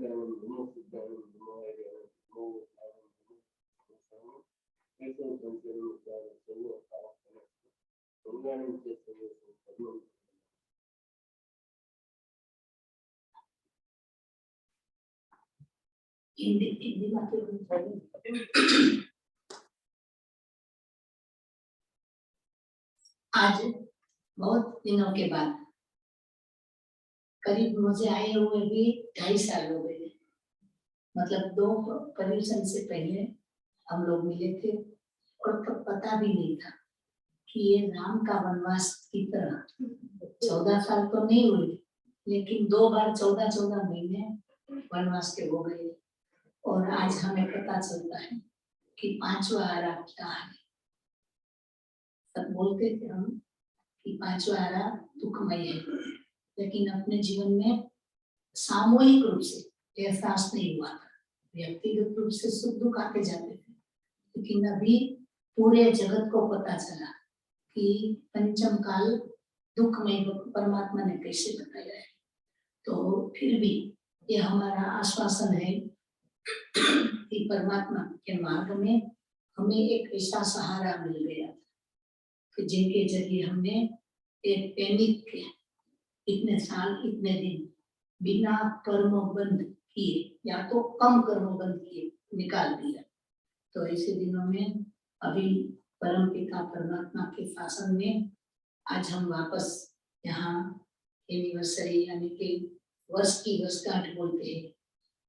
हिंदी आज बहुत दिनों के बाद करीब मुझे आए हुए भी 2.5 साल हो गए, मतलब 2 पर्यूषण से पहले हम लोग मिले थे और तब पता भी नहीं था कि ये राम का वनवास की तरह 14 साल तो नहीं हुए, लेकिन 2 बार 14-14 महीने वनवास के हो गए और आज हमें पता चलता है कि 5वां आरा क्या है। सब बोलते थे हम कि 5वां आरा दुखमय है, लेकिन अपने जीवन में सामूहिक रूप से एहसास नहीं हुआ था। व्यक्तिगत रूप से सुख दुख आते जाते थे, लेकिन अभी पूरे जगत को पता चला कि पंचम काल दुखमय परमात्मा ने कैसे बताया है। तो फिर भी ये हमारा आश्वासन है कि परमात्मा के मार्ग में हमें एक ऐसा सहारा मिल गया कि जिनके जरिए हमने एक पैनिक के इतने साल इतने दिन बिना कर्म बंद किए या तो कम कर्म बंद किए निकाल दिया। तो ऐसे दिनों में अभी परम पिता परमात्मा के शासन में आज हम वापस यहाँ एनिवर्सरी यानी कि वर्ष की वर्षगांठ बोलते हैं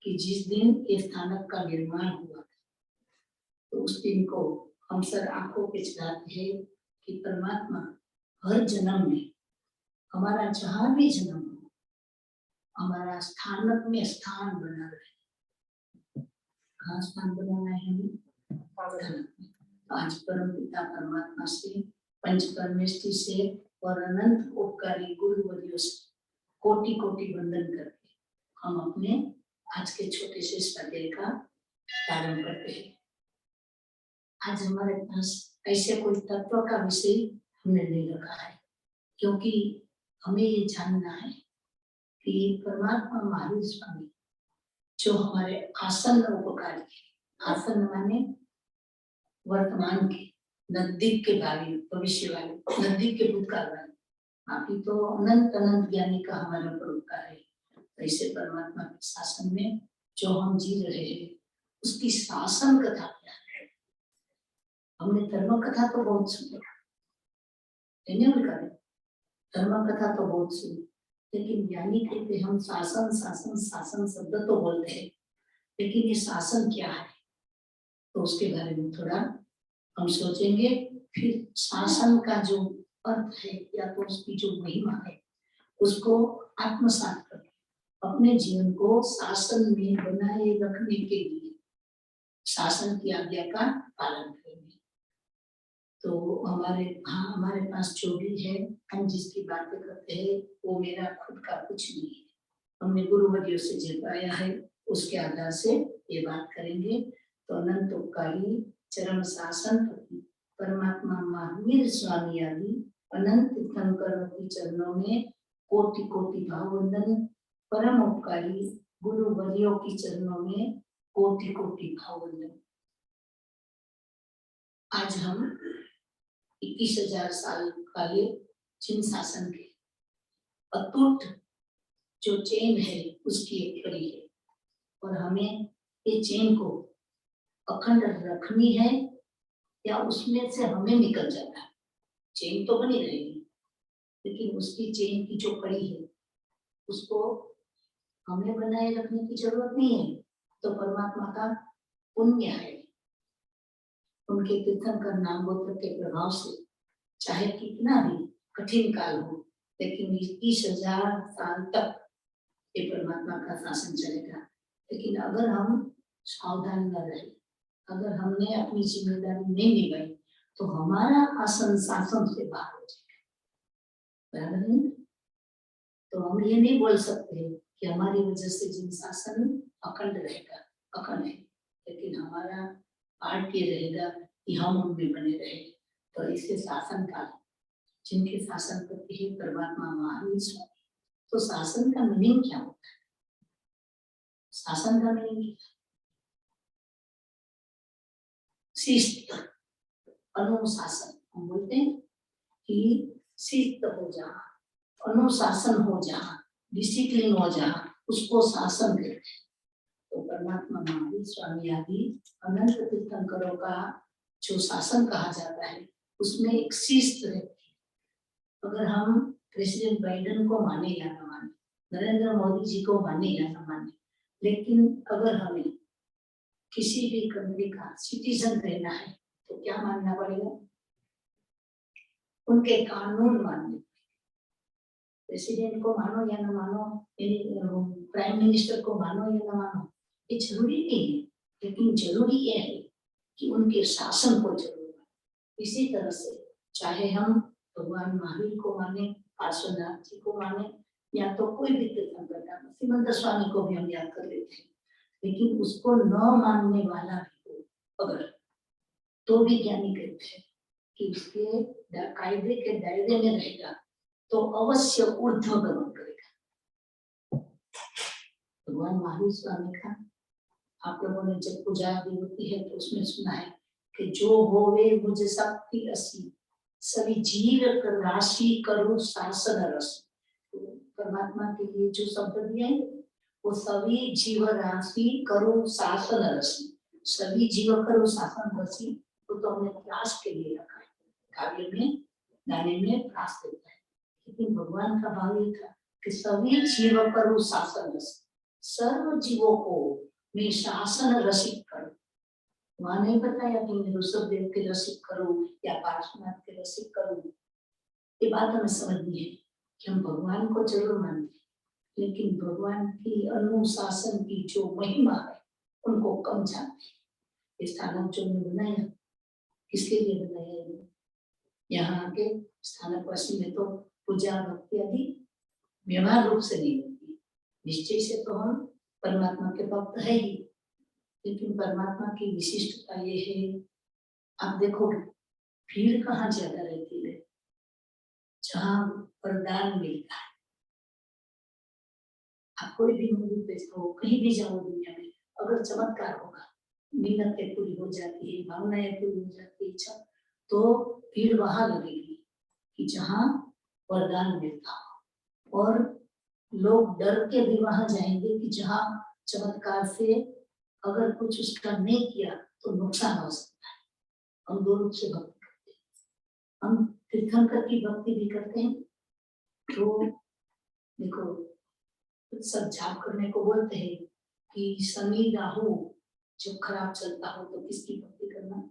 कि जिस दिन इस स्थानक का निर्माण हुआ तो उस दिन को हम सर आंखों पे चढ़ाते हैं कि परमात्मा हर जन्म में हमारा जहाँ भी जन्म हो हमारा स्थानक में स्थान बना रहे। कहाँ स्थान बनाना है हमें? आज परम पिता परमात्मा से पंच परमेष्टि से और अनंत उपकारी गुरुवर्यों से कोटि कोटि वंदन करके हम अपने आज के छोटे से स्वाध्याय का प्रारंभ करते हैं। आज हमारे पास ऐसे कोई तत्व का विषय हमने नहीं रखा है, क्योंकि हमें ये जानना है कि परमात्मा महावीर स्वामी जो हमारे आसन्न उपकारी है, आसन्न माने वर्तमान के, नजदीक के भावी भविष्य वाले, नजदीक के भूतकाल वाले, बाकी तो अनंत अनंत ज्ञानी का हमारे ऊपर उपकार है। ऐसे परमात्मा के शासन में जो हम जी रहे हैं उसकी शासन कथा क्या है? हमने धर्म कथा तो बहुत सुनी, धर्म कथा तो बहुत सुनी, लेकिन ज्ञानी कहते हम शासन शासन शासन शब्द तो बोलते हैं, लेकिन ये शासन क्या है तो उसके बारे में थोड़ा हम सोचेंगे। फिर शासन का जो अर्थ है या तो उसकी जो महिमा है उसको आत्मसात करके अपने जीवन को शासन में बनाए रखने के लिए शासन की आज्ञा का पालन करेंगे। तो हमारे पास जो भी है हम जिसकी बातें करते हैं वो मेरा खुद का कुछ नहीं है, हमने गुरुवर्यों से जो पाया है उसके आधार से ये बात करेंगे। तो अनंत उपकारी चरम शासन परमात्मा महावीर स्वामी आदि अनंत तीर्थंकरों के चरणों में कोटि कोटि भाववंदन, परम उपकारी गुरुवर्यों के चरणों में कोटि कोटि भाववंदन। आज हम 21,000 साल काले जिन शासन के अटूट जो चेन है उसकी एक कड़ी है और हमें ये चेन को अखंड रखनी है या उसमें से हमें निकल जाता है। चेन तो बनी रहेगी, लेकिन उसकी चेन की जो कड़ी है उसको हमें बनाए रखने की जरूरत नहीं है। तो परमात्मा का पुण्य है, उनके तीर्थंकर नाम गोत्र के प्रभाव से चाहे कितना भी कठिन काल हो, लेकिन 21,000 साल तक ये परमात्मा का शासन चलेगा। लेकिन अगर हम सावधान न रहे, अगर हमने अपनी जिम्मेदारी नहीं निभाई तो हमारा आसन शासन से बाहर हो जाएगा, बराबर है? तो हम ये नहीं बोल सकते कि हमारी वजह से जिन शासन अखंड रहेगा, अखंड है, लेकिन हमारा पार्ट ये रहेगा कि हम उनमें बने रहे। तो इसके शासन काल जिनके शासन करते हैं परमात्मा महावीर स्वामी, तो शासन का मीनिंग क्या होता है? शासन का मीनिंग शिस्त, अनुशासन। हम बोलते हैं कि शिस्त हो जहाँ, अनुशासन हो जहाँ, डिसिप्लिन हो जहाँ, उसको शासन कहते हैं। तो परमात्मा महावीर स्वामी आदि अनंत तीर्थंकरों का जो शासन कहा जाता है उसमें एक शिस्त रहती है। अगर हम प्रेसिडेंट बाइडेन को माने या न माने, नरेंद्र मोदी जी को माने या न माने, लेकिन अगर हमें किसी भी कंट्री का सिटीजन रहना है तो क्या मानना पड़ेगा? उनके कानून मानने। प्रेसिडेंट को मानो या न मानो, प्राइम मिनिस्टर को मानो या न मानो, ये जरूरी नहीं है, लेकिन जरूरी यह है कि उनके शासन को जरूर माने। इसी तरह से चाहे हम भगवान महावीर को माने, पार्श्वनाथ जी को माने, या तो कोई भी तीर्थंकर का, सिमंदर स्वामी को भी हम याद कर लेते हैं, लेकिन उसको न मानने वाला भी हो अगर, तो भी ज्ञानी कहते हैं कि उसके कायदे के दायरे में रहेगा तो अवश्य ऊर्ध्वगमन करेगा। भगवान महावीर स्वामी का आप लोगों ने जब पूजा भी होती है तो उसमें सुना है कि जो होवे मुझ शक्ति असी, सभी जीव कर राशि करो शासन रस। तो परमात्मा के लिए जो शब्द दिए वो सभी जीव राशि करो शासन रसी, सभी जीव करो शासन रसी, तो हमने प्रास के लिए रखा है, काव्य में गाने में प्रास देता है। लेकिन भगवान का भाव ये था कि सभी जीव करो शासन रसी, सर्व जीवों को मैं शासन रसिक करूं। वहां नहीं बताया कि मैं ऋषभ देव के रसिक करूं या पार्श्वनाथ के रसिक करूं। ये बात हमें समझनी है कि हम भगवान को जरूर मानते हैं, लेकिन भगवान की अनुशासन की जो महिमा है उनको कम जानते हैं। इस स्थानक जो ने बनाया, किसके लिए बनाया है? यहाँ के स्थानकवासी में तो पूजा भक्ति आदि व्यवहार रूप से नहीं होती, निश्चय से तो हम परमात्मा के भक्त है ही, लेकिन परमात्मा की विशिष्टता ये है, आप देखोगे भीड़ कहाँ ज्यादा रहती है? जहाँ वरदान मिलता है। आप कोई भी मंदिर देखो, कहीं भी जाओ दुनिया में, अगर चमत्कार होगा, मिन्नतें पूरी हो जाती है, भावनाएं पूरी हो जाती है, इच्छा, तो भीड़ वहां लगेगी कि जहाँ वरदान मिलता हो। और लोग डर के भी वहां जाएंगे कि जहाँ चमत्कार से अगर कुछ उसका नहीं किया तो नुकसान हो सकता है। हम दो रूप से भक्ति करते हैं, हम तीर्थंकर की भक्ति भी करते हैं। तो देखो सब जाप करने को बोलते हैं कि शनि राहु जब खराब चलता हो तो किसकी भक्ति करना?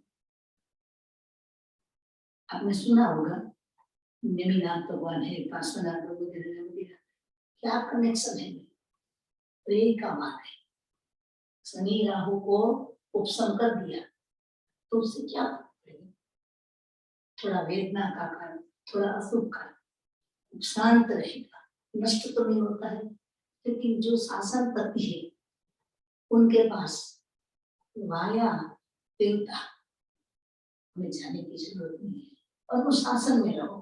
आपने सुना होगा नेमिनाथ भगवान है, पार्श्वनाथ वगैरह वगैरह, क्या कनेक्शन है? प्रेम का मान है। शनि राहु को उपशम कर दिया तो उससे क्या थोड़ा वेदना का कारण, थोड़ा असुख का, शांत रहेगा, नष्ट तो नहीं होता है। लेकिन जो शासन पति है उनके पास माया देवता, हमें जाने की जरूरत नहीं है, अनुशासन में रहो।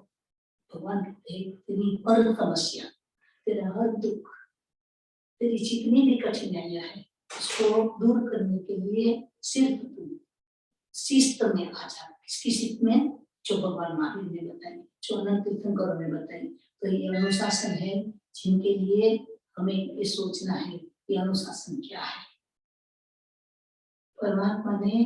भगवान कहते हैं तेरी हर समस्या, तेरा हर दुख, तेरी जितनी भी कठिनाइयां है उसको दूर करने के लिए सिर्फ तू शिस्त में आ जा। किसकी शिस्त में? जो भगवान महावीर ने बताई, जो अनंत तीर्थंकरों ने बताई। तो ये अनुशासन है जिनके लिए हमें ये सोचना है कि अनुशासन क्या है। परमात्मा ने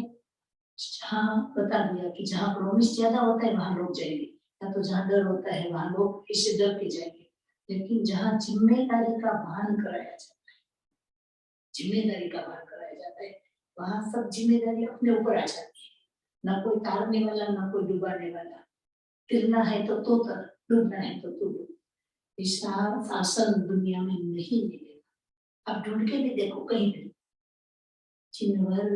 जहाँ बता दिया कि जहाँ प्रॉमिस ज्यादा होता है वहां लोग जाएंगे, या तो जहाँ डर होता है वहां लोग इससे डर के जाएंगे। लेकिन जहाँ जिम्मेदारी का भान कराया जाता है, जिम्मेदारी का भान कराया जाता है, वहां सब जिम्मेदारी अपने ऊपर आ जाती है। ना कोई तारने वाला, ना कोई डुबाने वाला। तिरना है तो तर, डूबना है तो तू डूब। ऐसा शासन दुनिया में नहीं मिलेगा। अब ढूंढ के भी देखो कहीं भी, जिनवर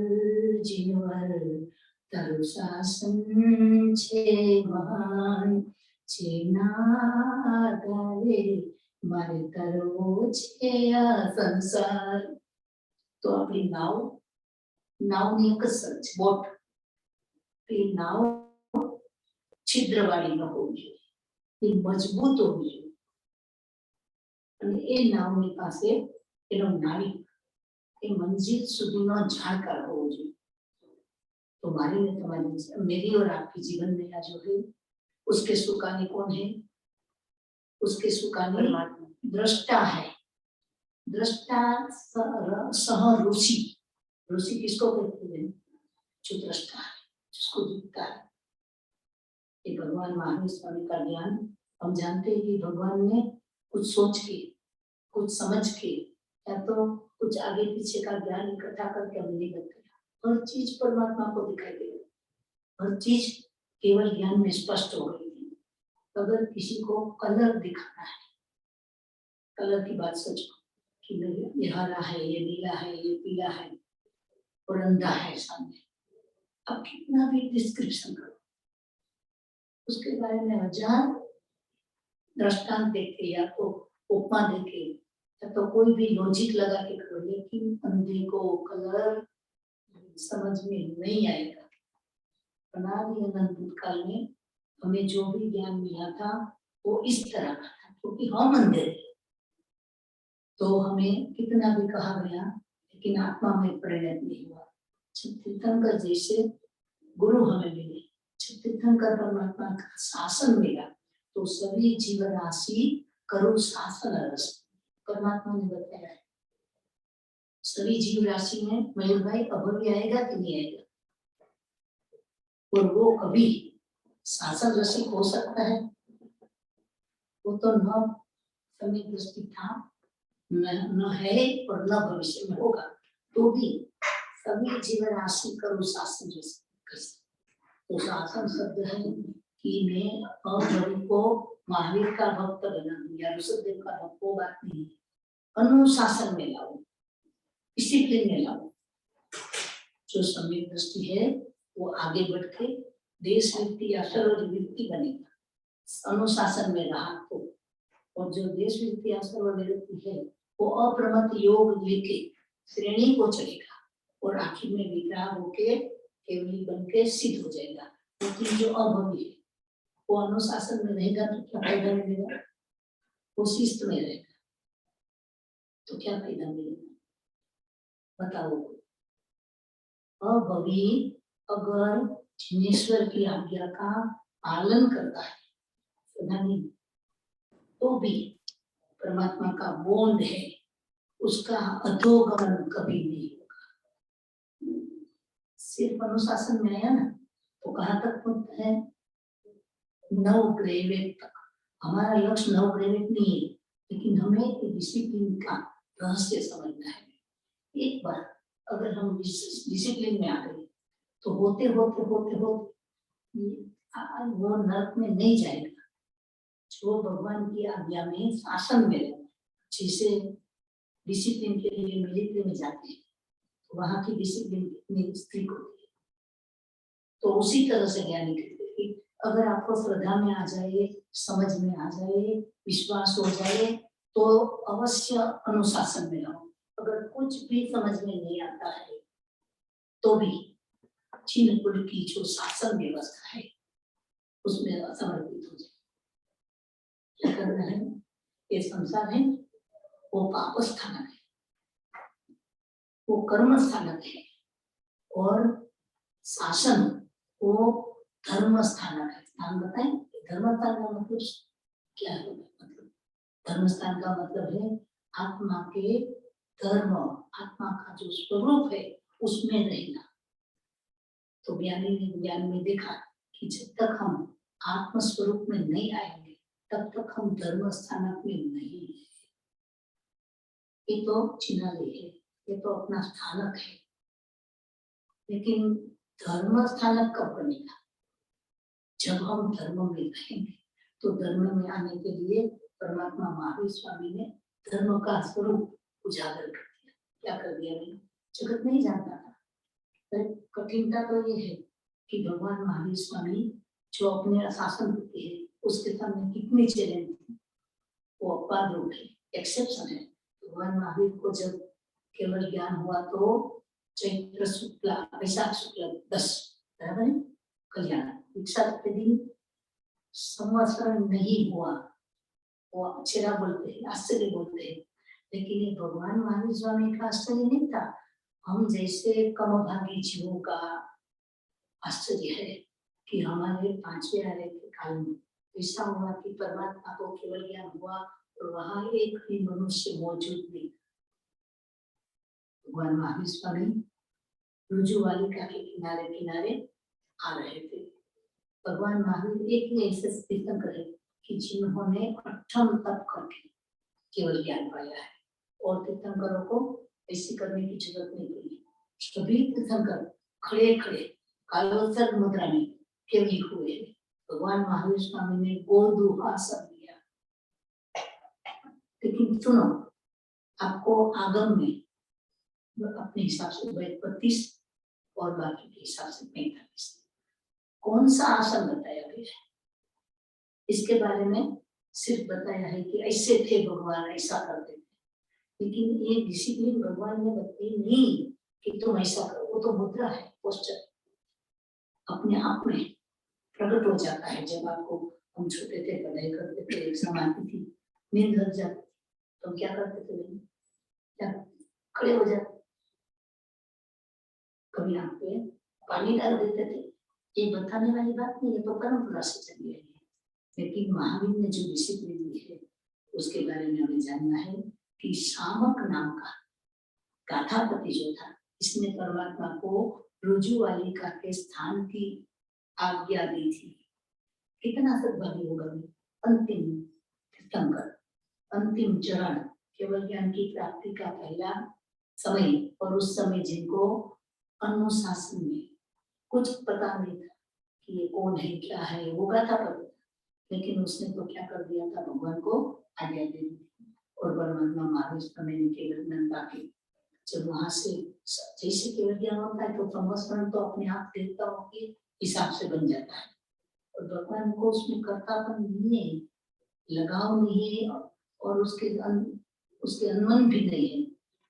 जिनवर तरु शासन छे महान, जेना गावे मारे तरु छे आ संसार। तो अपनी नाव, नाव ની એક સર્ચ બોટ, એ નાવ છિદ્રવાળી ન હોવી જોઈએ, એ મજબૂત હોવી જોઈએ, અને એ નાવની પાસે એનો નાવિક એ मंजिल સુધીનો જાણકાર હોવો જોઈએ। तो हमारी ने तुम्हारी मेरी और आपकी जीवन में जो है उसके सुकानी कौन है? उसके सुकानी दृष्टा है। दृष्टा सह ऋषि। ऋषि किसको कहते हैं? जो दृष्टा है, जिसको दिखता है। ये भगवान महावीर स्वामी का ज्ञान हम जानते हैं कि भगवान ने कुछ सोच के, कुछ समझ के, या तो कुछ आगे पीछे का ज्ञान इकट्ठा करके हमें नहीं बताया। हर चीज परमात्मा को दिखाई दे रही, हर चीज केवल ज्ञान में स्पष्ट हो रही है। अगर किसी को कलर दिखाना है, कलर की बात सोचो कि ये हरा है, ये नीला है, ये पीला है और अंधा है सामने, अब कितना भी डिस्क्रिप्शन करो, उसके बारे में हजार दृष्टांत देके या तो उपमा देके या तो कोई भी लॉजिक लगा के करो, लेकिन अंधे को कलर समझ में नहीं आएगा। अनादि अनंत भूतकाल में हमें जो भी ज्ञान मिला था वो इस तरह का था, क्योंकि हम अंधे थे। तो हमें कितना भी कहा गया लेकिन आत्मा में परिणत नहीं हुआ। तीर्थंकर जैसे गुरु हमें मिले, तीर्थंकर परमात्मा का शासन मिला, तो सभी जीव राशि करो शासन रस। परमात्मा ने बताया है सभी जीव राशि में मयूर भाई अभवि आएगा कि नहीं आएगा, और वो कभी शासन रसिक हो सकता है? वो तो न समय दृष्टि था, न है और न भविष्य में होगा, तो भी सभी जीव राशि करो शासन रसिक। तो शासन शब्द है कि मैं अभवि को महावीर का भक्त बना दूं या ऋषभदेव का भक्त, वो बात नहीं, अनुशासन में लाऊं, डिसिप्लिन में लाऊं। जो समय दृष्टि है वो आगे बढ़ के देश व्यक्ति या सर्व व्यक्ति बनेगा, अनुशासन में रहा तो। और जो देश व्यक्ति या सर्व व्यक्ति है वो अप्रमत्त योग लेके श्रेणी को चलेगा और आखिर में विग्रह होके केवली बन के सिद्ध हो जाएगा। लेकिन जो अभवि है वो अनुशासन में रहेगा तो क्या फायदा मिलेगा? वो शिस्त में रहेगा तो क्या फायदा मिलेगा? बताओ। अभवि अगर जिनेश्वर की आज्ञा का पालन करता है तो भी परमात्मा का बोध है, उसका अधोगमन कभी नहीं होगा। सिर्फ अनुशासन में आया ना तो कहाँ तक पहुंचता है? 9 ग्रेवेट तक। हमारा लक्ष्य 9 ग्रेवेट नहीं है, लेकिन हमें डिसिप्लिन का रहस्य समझना है। एक बार अगर हम डिसिप्लिन में आ गए तो होते होते होते होते वो नरक में नहीं जाएगा। जो भगवान की आज्ञा में शासन में रहता है, जैसे डिसिप्लिन के लिए मिलिट्री में जाते हैं तो वहां की डिसिप्लिन कितनी स्ट्रिक्ट होती है, तो उसी तरह से ज्ञानी कहते हैं कि अगर आपको श्रद्धा में आ जाए, समझ में आ जाए, विश्वास हो जाए तो अवश्य अनुशासन में रहो। अगर कुछ भी समझ में नहीं आता है तो भी चीन कुल की जो शासन व्यवस्था है उसमें समर्पित हो जाए। क्या करना है? ये संसार है वो पाप स्थानक है, वो कर्म स्थानक है, और शासन वो धर्म स्थानक है। स्थान बताएं, धर्म स्थान का मतलब क्या है? मतलब धर्म स्थान का मतलब है आत्मा के धर्म, आत्मा का जो स्वरूप है उसमें रहना। तो ज्ञानी ने ज्ञान में देखा कि जब तक हम आत्म स्वरूप में नहीं आएंगे तब तक हम धर्म स्थानक में नहीं है। ये तो चिन्हालय है, ये तो अपना स्थानक है, लेकिन धर्म स्थानक कब बनेगा? जब हम धर्म में रहेंगे। तो धर्म में आने के लिए परमात्मा महावीर स्वामी ने धर्म का स्वरूप उजागर कर दिया। क्या कर दिया? नहीं, जगत नहीं जानता था। कठिनता तो ये है कि भगवान महावीर स्वामी जो अपने शासन करते हैं उसके सामने कितने चैलेंज थे, वो अपवाद रूप है, एक्सेप्शन है। भगवान महावीर को जब केवल ज्ञान हुआ तो चैत्र शुक्ला वैशाख शुक्ला 10 बराबर है कल्याण दीक्षा के दिन संवत्सर नहीं हुआ, वो अक्षरा बोलते हैं, आश्चर्य बोलते हैं, लेकिन ये भगवान महावीर स्वामी का आश्चर्य नहीं था। हम जैसे कमभागी जीवों का आश्चर्य है कि हमारे पांचवे आर्य के काल में ऐसा हुआ कि परमात्मा को केवल ज्ञान हुआ और वहां एक भी मनुष्य मौजूद नहीं। भगवान महावीर स्वामी रुजुवालिका के किनारे किनारे आ रहे थे। भगवान महावीर एक ही ऐसे तीर्थंकर है कि जिन्होंने अठम तप करके केवल ज्ञान पाया है, और तीर्थंकरों को ऐसी करने की जरूरत नहीं पड़ी। सभी तीर्थंकर खड़े खड़े कालोत्तर मुद्रा में केवली हुए। भगवान महावीर स्वामी ने गोदुहासन दिया। लेकिन सुनो, आपको आगम में अपने हिसाब से 32 और बाकी के हिसाब से 45 कौन सा आसन बताया गया है, इसके बारे में सिर्फ बताया है कि ऐसे थे भगवान, ऐसा करते थे। लेकिन ये डिसिप्लिन भगवान ने बताई नहीं कि तुम ऐसा करो। वो तो मुद्रा है, पोस्चर अपने आप में प्रकट हो जाता है। जब आपको, हम छोटे थे, पढ़ाई करते थे, एग्जाम आती थी, नींद लग जाती, तो क्या करते थे? क्या खड़े हो जाते, कभी आंख पे पानी डाल देते थे। ये बताने वाली बात नहीं, ये तो परंपरा से चली आई है। लेकिन महावीर ने जो डिसिप्लिन दी है उसके बारे में हमें जानना है कि शामक नाम का गाथापति जो था, इसने परमात्मा को रुजुवालिका के स्थान की आज्ञा दी थी। कितना सद्भागी होगा। अंतिम तीर्थंकर, अंतिम चरण, केवल ज्ञान की प्राप्ति का पहला समय, और उस समय जिनको अनुशासन में कुछ पता नहीं था कि ये कौन है, क्या है, वो गाथा पता, लेकिन उसने तो क्या कर दिया था, भगवान को आज्ञा दे दी। और परमात्मा महावीर स्वामी ने केवल ज्ञान पाके जब वहां से, जैसे केवल ज्ञान होता है तो संवत्सरण तो अपने आप देवताओं के हिसाब से बन जाता है, और भगवान को उसमें कर्तापन नहीं है, लगाव नहीं है, और उसके अनुमान भी नहीं है।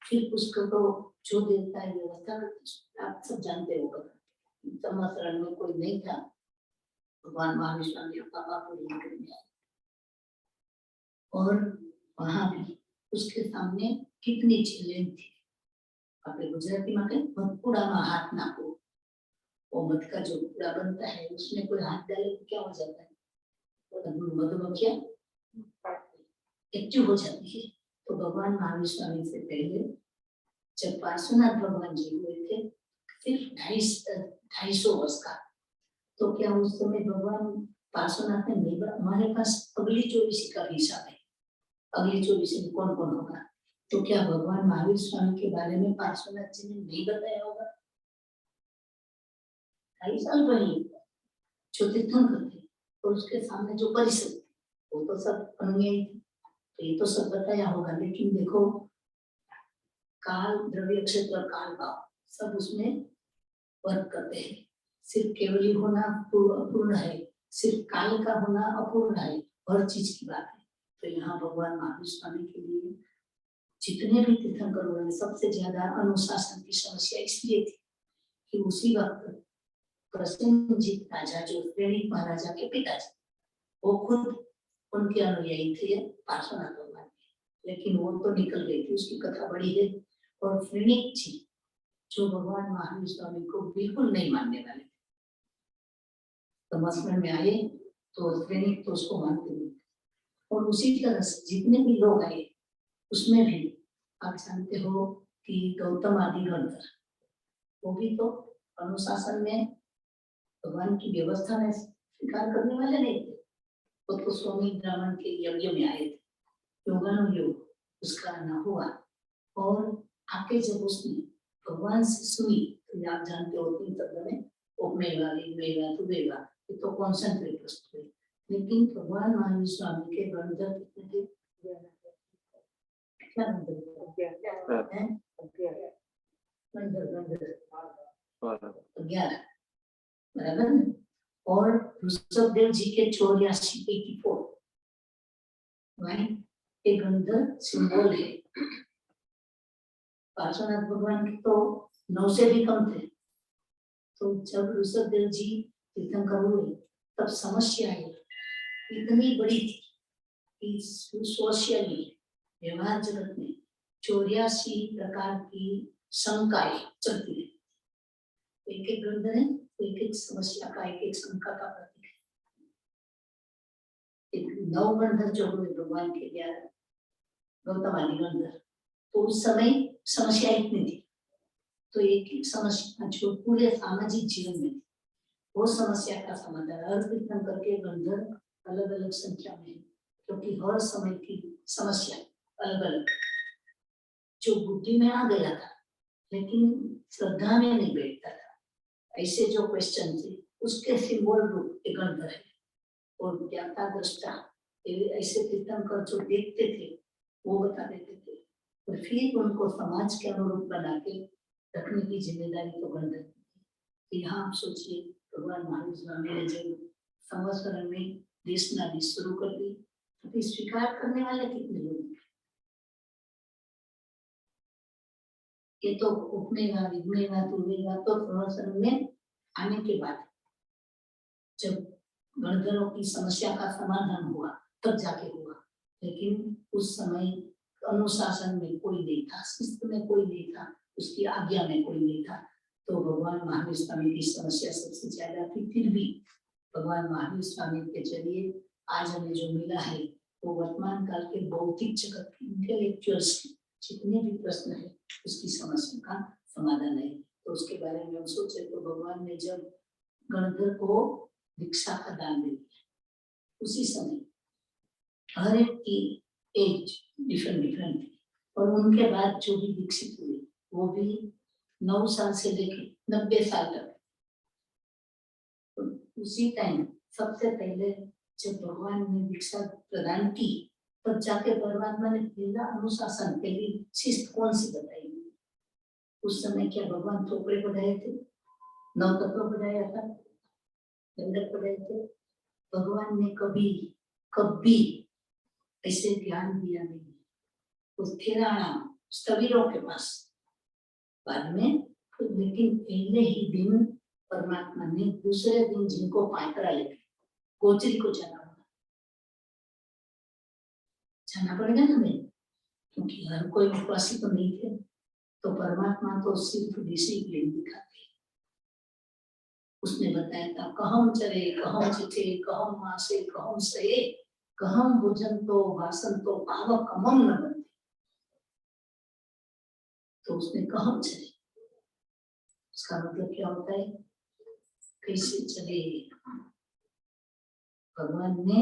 फिर उसको तो जो देवता है व्यवस्था करते, आप सब जानते हो। संवत्सरण में कोई नहीं था, भगवान महावीर स्वामी पापा को लेकर आए, और वहां भी उसके सामने कितनी चैलेंज थी। अपने गुजराती में कहीं मधकुड़ा में हाथ नाखो, वो मध का जो कूड़ा बनता है उसमें कोई हाथ डाले तो क्या हो जाता है, मधुमक्खियां एक्टिव हो जाती है। तो भगवान महावीर स्वामी से पहले जब पार्श्वनाथ भगवान जी हुए थे, सिर्फ 250 वर्ष का, तो क्या उस समय भगवान पार्श्वनाथ ने नहीं, हमारे पास अगली 24 का भी हिसाब है, अगली 24 में कौन कौन होगा, तो क्या भगवान महावीर स्वामी के बारे में पार्श्वनाथ जी ने नहीं बताया होगा? 2.5 साल पहले जो तीर्थंकर थे और उसके सामने जो परिषद, वो तो सब अनुयायी थे, तो ये तो सब बताया होगा। लेकिन देखो, काल, द्रव्य क्षेत्र, काल भाव सब उसमें वर्क करते हैं। सिर्फ केवली होना अपूर्ण है, सिर्फ काल का होना अपूर्ण है, हर चीज की बात है। तो यहाँ भगवान महावीर स्वामी के लिए जितने भी तीर्थंकर हुए, सबसे ज्यादा अनुशासन की समस्या इसलिए थी कि उसी वक्त प्रसेनजीत राजा, जो प्रेरित महाराजा के पिताजी, वो खुद उनके अनुयायी थे पार्श्वनाथ भगवान के, लेकिन वो तो निकल गई थी, उसकी कथा बड़ी है। और फ्रेनिक जी जो भगवान महावीर स्वामी को बिल्कुल नहीं मानने वाले थे, तो मस्मन में आए तो फ्रेनिक तो उसको मानते नहीं। और उसी तरह से जितने भी लोग आए उसमें भी आप जानते हो कि गौतम आदि गणधर, वो भी तो अनुशासन में, भगवान की व्यवस्था में स्वीकार करने वाले नहीं थे। वो तो स्वामी ब्राह्मण के यज्ञ में आए थे, योगानुयोग उसका न हुआ, और आके जब उसने भगवान से सुनी, तो आप जानते हो 3 शब्द में उपमेवा, विवेगा, तुवेगा, ये तो कॉन्सेंट्रेट वस्तु है। लेकिन भगवान महावीर स्वामी के गणधर कितने थे? क्या गणधर 11, बराबर। और ऋषभदेव जी के 84 एक गणधर सिंबल है। पार्श्वनाथ भगवान के तो 9 से भी कम थे। तो जब ऋषभदेव जी तीर्थंकर हुए तब समस्या इतनी बड़ी थी कि सोशियली व्यवहार जगत में 84 प्रकार की शंकाएं चलती है। एक एक गंधर है, एक एक समस्या का, एक एक शंका का प्रतीक है। एक 9 गंधर जो हुए भगवान के 11 गौतम आदि गंधर, तो उस समय समस्या इतनी थी, तो एक एक समस्या जो पूरे सामाजिक जीवन में थी, वो समस्या का समाधान हर कीर्तन करके गंधर अलग अलग संख्या में, क्योंकि हर समय की समस्या अलग अलग, जो बुद्धि में आ गया था लेकिन श्रद्धा में नहीं बैठता था, ऐसे जो क्वेश्चन थे उसके सिंबल रूप एक गंधर है। और ज्ञाता दृष्टा ऐसे कीर्तन कर जो देखते थे वो बता देते थे, और फिर उनको समाज के अनुरूप बना के रखने की जिम्मेदारी तो गंधर की। यहाँ आप सोचिए, भगवान महावीर स्वामी ने जब संवत्सरण में देशनाली शुरू कर दी, तो स्वीकार करने वाले कितने लोग? ये तो उठनेगा विघ्नेगा तुलेगा तो संवत्सरण में आने के बाद जब गणधरों की समस्या का समाधान हुआ तब जाके हुआ, लेकिन उस समय अनुशासन में कोई नहीं था, शिस्त में कोई नहीं था, उसकी आज्ञा में कोई नहीं था। तो भगवान महावीर स्वामी की समस्या सबसे ज्यादा थी, फिर भी भगवान महावीर स्वामी के जरिए आज हमें जो मिला है वो वर्तमान काल के भौतिक जगत के इंटेलेक्चुअल्स जितने भी प्रश्न है उसकी समस्या का समाधान है। तो उसके बारे में हम सोचे तो भगवान ने जब गणधर को दीक्षा का दान दे दिया, उसी समय हर एक की एज डिफरेंट थी, और उनके बाद जो भी दीक्षित हुए वो भी 9 साल से लेकर 90 साल तक। तो उसी टाइम सबसे पहले जब भगवान ने दीक्षा प्रदान की तब जाके परमात्मा ने पहला अनुशासन, पहली शिस्त कौन सी बताई? उस समय क्या भगवान थोपड़े पढ़ाए थे, 9 तत्व पढ़ाया था, दंडक पढ़ाए थे? भगवान ने कभी कभी ऐसे ध्यान दिया नहीं। उस ठेराना स्थवीरों के पास बाद में, लेकिन पहले ही दिन परमात्मा ने दूसरे दिन जिनको पात्रा लेके गोचरी को जाना पड़ेगा ना हमें, क्योंकि हर कोई विश्वासी तो नहीं थे। तो परमात्मा तो सिर्फ डिसिप्लिन दिखाते, उसने बताया था कहम चरे कहम चिथे कहम मासे कहम सहे कहम भोजन तो वासन तो पाव कमम न बनते। तो उसने कहम चले, उसका मतलब क्या होता है? कैसे चले? भगवान ने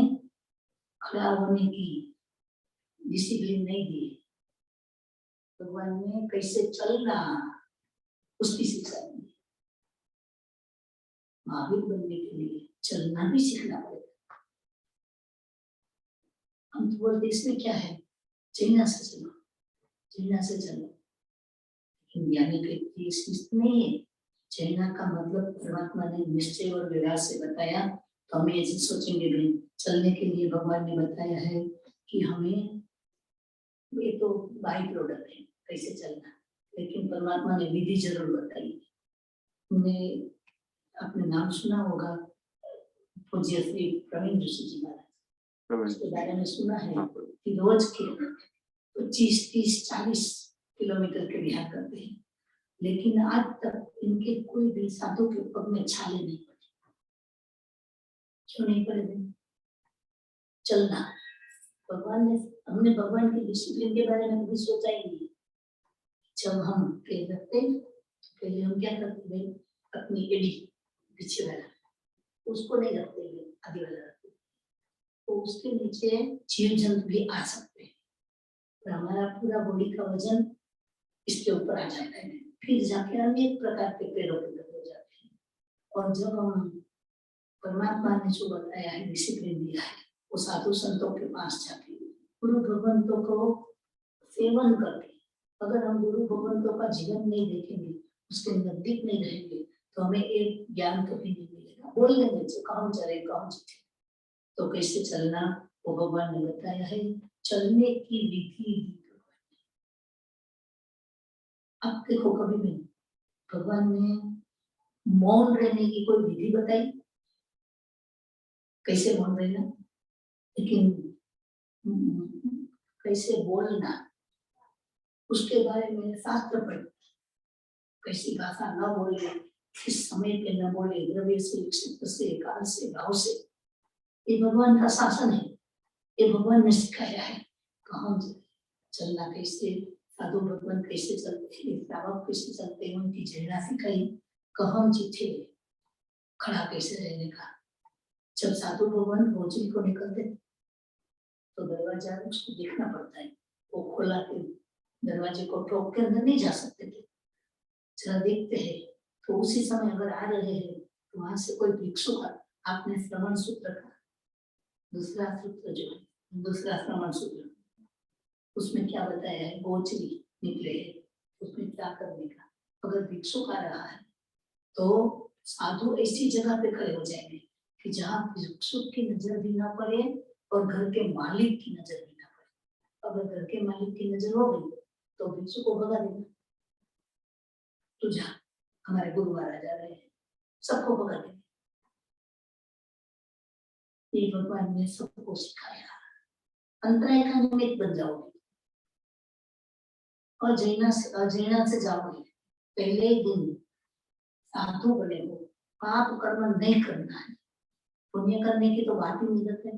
खड़ा होने की डिसिप्लिन नहीं दी, भगवान ने कैसे चलना उसकी शिक्षा दी। महावीर बनने के लिए चलना भी सीखना पड़ेगा। हम तो बोलते इसमें क्या है, चैना से चलो, चैना से चलो, लेकिन ज्ञानी के लिए शिस्त नहीं है। चैना का मतलब परमात्मा ने निश्चय और विराग से बताया, तो हमें ऐसे सोचेंगे भी चलने के लिए भगवान ने बताया है कि हमें ये तो बाई प्रोडक्ट है कैसे चलना, लेकिन परमात्मा ने विधि जरूर बताई। उन्हें आपने नाम सुना होगा पूज्य श्री प्रवीण ऋषि जी महाराज, उसके बारे में सुना है कि रोज के 25, 30, 40 किलोमीटर के विहार करते हैं, लेकिन आज तक इनके कोई भी साधु के पग में छाले नहीं पड़े। क्यों नहीं पड़े? चलना भगवान ने, हमने भगवान के डिसिप्लिन के बारे में कभी सोचा ही नहीं। जब हम पेड़ रखते पहले हम क्या करते हैं, अपनी एड़ी पीछे वाला उसको नहीं रखते हैं, आगे वाला रखते हैं, तो उसके नीचे जीव जंतु भी आ सकते हैं, तो हमारा पूरा बॉडी का वजन इसके ऊपर आ जाता है, फिर जाके अनेक प्रकार के पेड़ों पे हो जाते हैं। और जब हम परमात्मा ने जो बताया है, डिसिप्लिन दिया है, वो साधु संतों के पास जाके गुरु भगवंतों को सेवन करके, अगर हम गुरु भगवंतों का जीवन नहीं देखेंगे, उसके नजदीक नहीं रहेंगे, तो हमें एक ज्ञान कभी नहीं मिलेगा। बोल लेंगे कहम चले कहम चिथे, तो कैसे चलना वो भगवान ने बताया है। चलने की विधि अब देखो, कभी भी भगवान ने मौन रहने की कोई विधि बताई, कैसे मौन रहना, लेकिन कैसे बोलना, उसके बारे में शास्त्र पढ़े, कैसी भाषा न बोले, किस समय पे न बोले, द्रव्य से, क्षेत्र से, काल से, भाव से। ये भगवान का शासन है, ये भगवान ने सिखाया है। कहाँ चलना कैसे, साधु भगवान कैसे चलते हैं, श्रावक कैसे चलते हैं, उनकी जैना सिखाई। कहाँ जीते खड़ा कैसे रहने का। जब साधु भगवान भोजन को निकलते तो दरवाजा उसको देखना पड़ता है, वो खोला के दरवाजे को ठोक के अंदर नहीं जा सकते थे। जरा देखते हैं तो उसी समय अगर आ रहे हैं तो वहां से कोई भिक्षु का, आपने श्रवण सूत्र का दूसरा सूत्र जो है, दूसरा श्रवण सूत्र, उसमें क्या बताया है, गोचरी निकले है, उसमें क्या करने का। अगर भिक्षु का रहा है तो साधु ऐसी जगह पे खड़े हो जाएंगे कि जहाँ भिक्षु की नजर भी ना पड़े और घर के मालिक की नजर भी ना पड़े। अगर घर के मालिक की नजर हो गई तो भिक्षु को भगा देना, तो जा हमारे गुरु महाराज आ रहे हैं, सबको भगा देंगे। ये भगवान ने सबको सिखाया। अंतराय का निमित्त बन जाओगे और अजैना से जाओगे। पहले ही दिन साधु बने हो, पाप कर्म नहीं करना है। पुण्य करने की तो बात ही नहीं करते,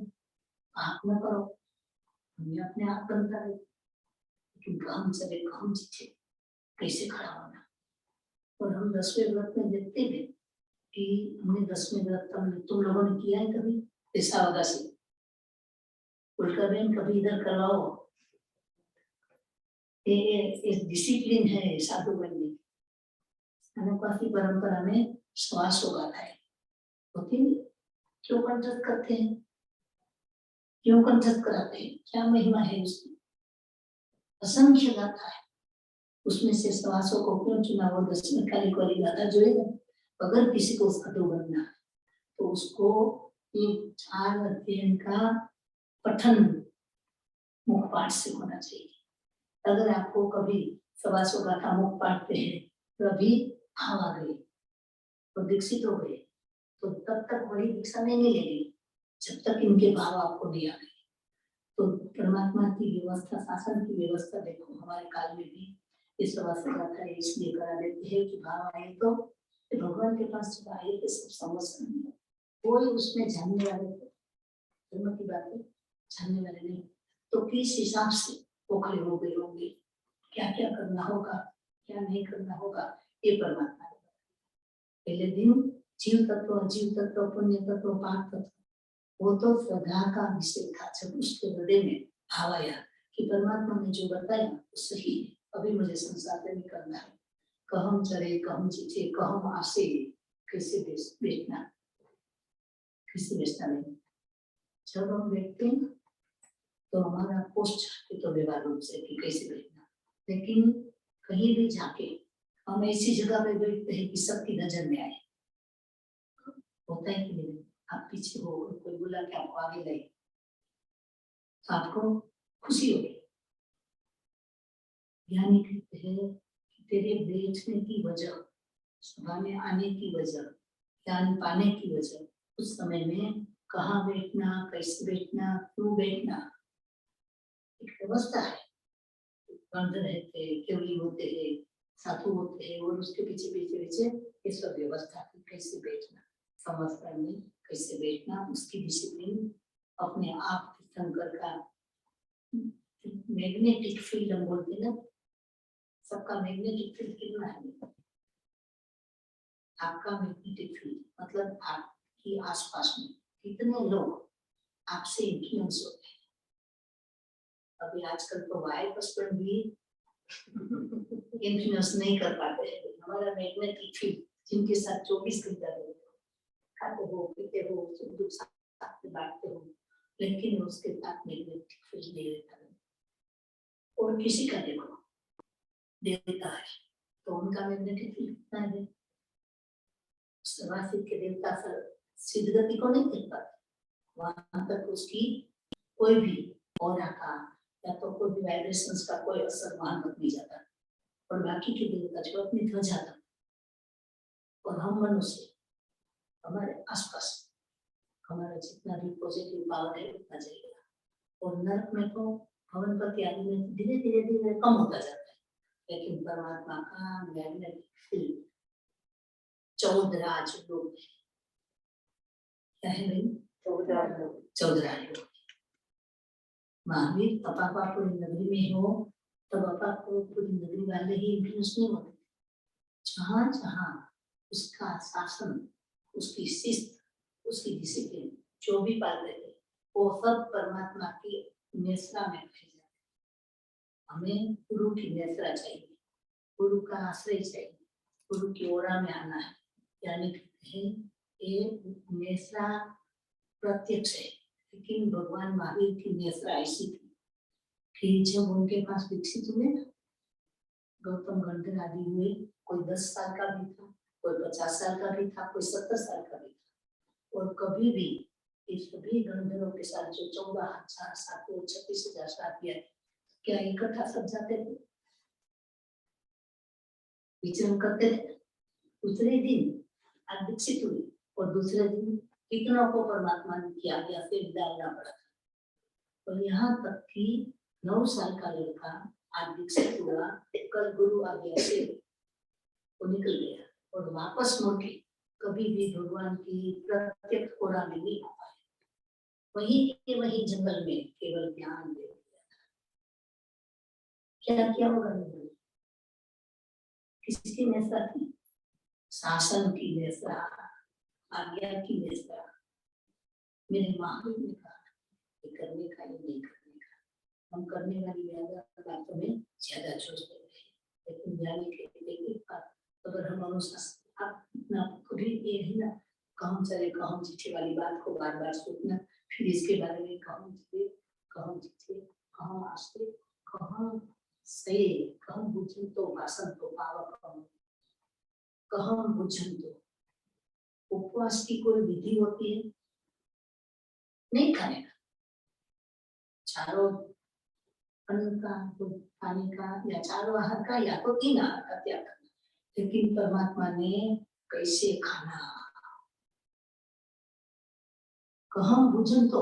पाप न करो, पुण्य अपने आप बनता है। लेकिन काम चले काम जीते, कैसे खड़ा होना। और हम 10वें व्रत में देखते हैं कि हमने 10वें व्रत तुम लोगों ने किया है कभी, ऐसा होगा से उल्का बहन कभी इधर करवाओ। ये डिसिप्लिन है साधु बनने। अनुपाति परंपरा में श्वास होगा है, होती नहीं, क्यों कंठस्थ करते हैं, क्यों कंठस्थ कराते हैं, क्या महिमा है उसकी, असंख्य गाथा है। उसमें से श्वासों को क्यों चुना, वो 10वें कालिक वाली गाथा जो है, अगर किसी को साधु बनना है तो उसको ये 4 अध्ययन का पठन मुखपाठ से होना चाहिए। अगर आपको कभी सवासों गाथा मुखपाठ पे है तो अभी भाव आ गए और दीक्षित हो गए, तो तब तक बड़ी दीक्षा नहीं मिलेगी जब तक इनके भाव आपको नहीं आ गए। तो परमात्मा की व्यवस्था, शासन की व्यवस्था देखो, हमारे काल में भी इस व्यवस्था गाथा इसलिए करा देते हैं कि भाव आए तो भगवान के पास जब आए थे सब समझ नहीं, कोई उसमें जानने वाले थे, धर्म की बातें जानने वाले नहीं, तो किस हिसाब से वो खड़े हो गए होंगे, क्या क्या करना होगा, क्या नहीं करना होगा, ये परमात्मा ने। पहले दिन जीव तत्व, अजीव तत्व, पुण्य तत्व, पाप तत्व, वो तो श्रद्धा का विषय था। जब उसके हृदय में भाव आया कि परमात्मा ने जो बताया वो सही है, अभी मुझे संसार में करना है, कहम चले कहम जीते, कहम आसे, कैसे बेचना, कैसे बेचना नहीं। जब हम देखते हैं तो हमारा पोस्ट तो व्यवहार रूप से कि कैसे बैठना, लेकिन कहीं भी जाके हम ऐसी जगह पे बैठते हैं कि सबकी नजर में आए, होता है कि नहीं। आप पीछे हो, कोई बोला कि आपको आगे लाए, तो आपको खुशी होगी। यानी कहते हैं कि तेरे बैठने की वजह, सभा में आने की वजह, ज्ञान पाने की वजह, उस समय में कहाँ बैठना, कैसे बैठना, क्यों बैठना, एक व्यवस्था है। बंद रहते, केवली होते हैं, साधु होते हैं और उसके पीछे पीछे पीछे ये सब व्यवस्था की, कैसे बैठना, संवत्सर में कैसे बैठना, उसकी डिसिप्लिन अपने आप शंकर का मैग्नेटिक फील्ड हम बोलते हैं ना, सबका मैग्नेटिक फील्ड कितना है, आपका मैग्नेटिक फील्ड मतलब आपकी आसपास में कितने लोग आपसे इन्फ्लुएंस होते हैं। अभी आजकल तो वायरस पर भी इन्फ्लुएंस नहीं कर पाते हैं। हमारा मैग्नेटिक फील्ड जिनके साथ 24 घंटा रहते हो, खाते हो, पीते हो, सुख दुख साथ में बांटते हो, लेकिन उसके साथ मैग्नेटिक फील्ड नहीं रहता। और किसी का देखो देवता है तो उनका मैग्नेटिक फील्ड कितना है, सर्वासिक के देवता सिद्ध गति को नहीं देख पाते, वहां तक उसकी कोई भी ऑरा का या तो कोई भी वाइब्रेशंस का कोई असर वहां तक नहीं जाता। और बाकी के देवता जो अपनी ध्वजा तक, और हम मनुष्य हमारे आसपास हमारा जितना भी पॉजिटिव पावर है उतना जाएगा। और नरक में तो भवन पति आदि में धीरे धीरे धीरे कम होता जाता है, लेकिन परमात्मा का मैग्नेटिक फील्ड 14 राजलोक है। क्या है भाई? 14 राजलोक। महावीर अपापापुरी नगरी में हो तब अपापापुरी नगरी वाले ही इन्फ्लुएंस नहीं होते। जहाँ जहाँ उसका शासन, उसकी शिस्त, उसकी डिसिप्लिन जो भी पालते थे वो सब परमात्मा की नेसरा में रह जाते। हमें गुरु की नेसरा चाहिए, गुरु का आश्रय चाहिए, गुरु की ओरा में आना है। यानी ये नेसरा प्रत्यक्ष है, लेकिन भगवान महावीर की नेसरा ऐसी थी कि जब उनके पास विकसित हुए ना, गौतम गंधर आदि हुए, कोई 10 साल का भी था, कोई 50 साल का भी था, कोई 70 साल का भी था। और कभी भी इस सभी गंधर्वों के साथ जो 14,000 साथियों 36,000 साथी क्या इकट्ठा सब जाते थे, विचरण करते थे। दूसरे दिन आज विकसित हुई और दूसरे दिन कितनों को परमात्मा ने किया गया से डालना पड़ा। और यहाँ तक कि 9 साल का लड़का आज विकसित हुआ, कल गुरु आ गया से वो निकल गया और वापस मुड़ के कभी भी भगवान की प्रत्यक्ष ओरा में नहीं आ पाए। वही जंगल में केवल ज्ञान दे दिया था। क्या होगा? किसकी नेसरा थी? शासन की नेसरा, आज्ञा की नेसरा। मेरे महावीर ने कहा ये करने का, ये नहीं करने का। हम करने वाली बातों में ज्यादा सोचते हैं, लेकिन जाने के एक बात अगर हम अनुशासन अपना कभी ये ही ना कहम चले कहम चिट्ठी वाली बात को बार बार सोचना, फिर इसके बारे में कहम चिट्ठी, कहम आस्ते, कहम से, कहम बुझन तो भाषण तो पावक, कहम बुझन तो। उपवास की कोई विधि होती है? नहीं खाने का, चारों अन्न का, खाने का या चारों आहार का या तो 3 आहार का त्याग करना। लेकिन परमात्मा ने कैसे खाना, कहम भोजन तो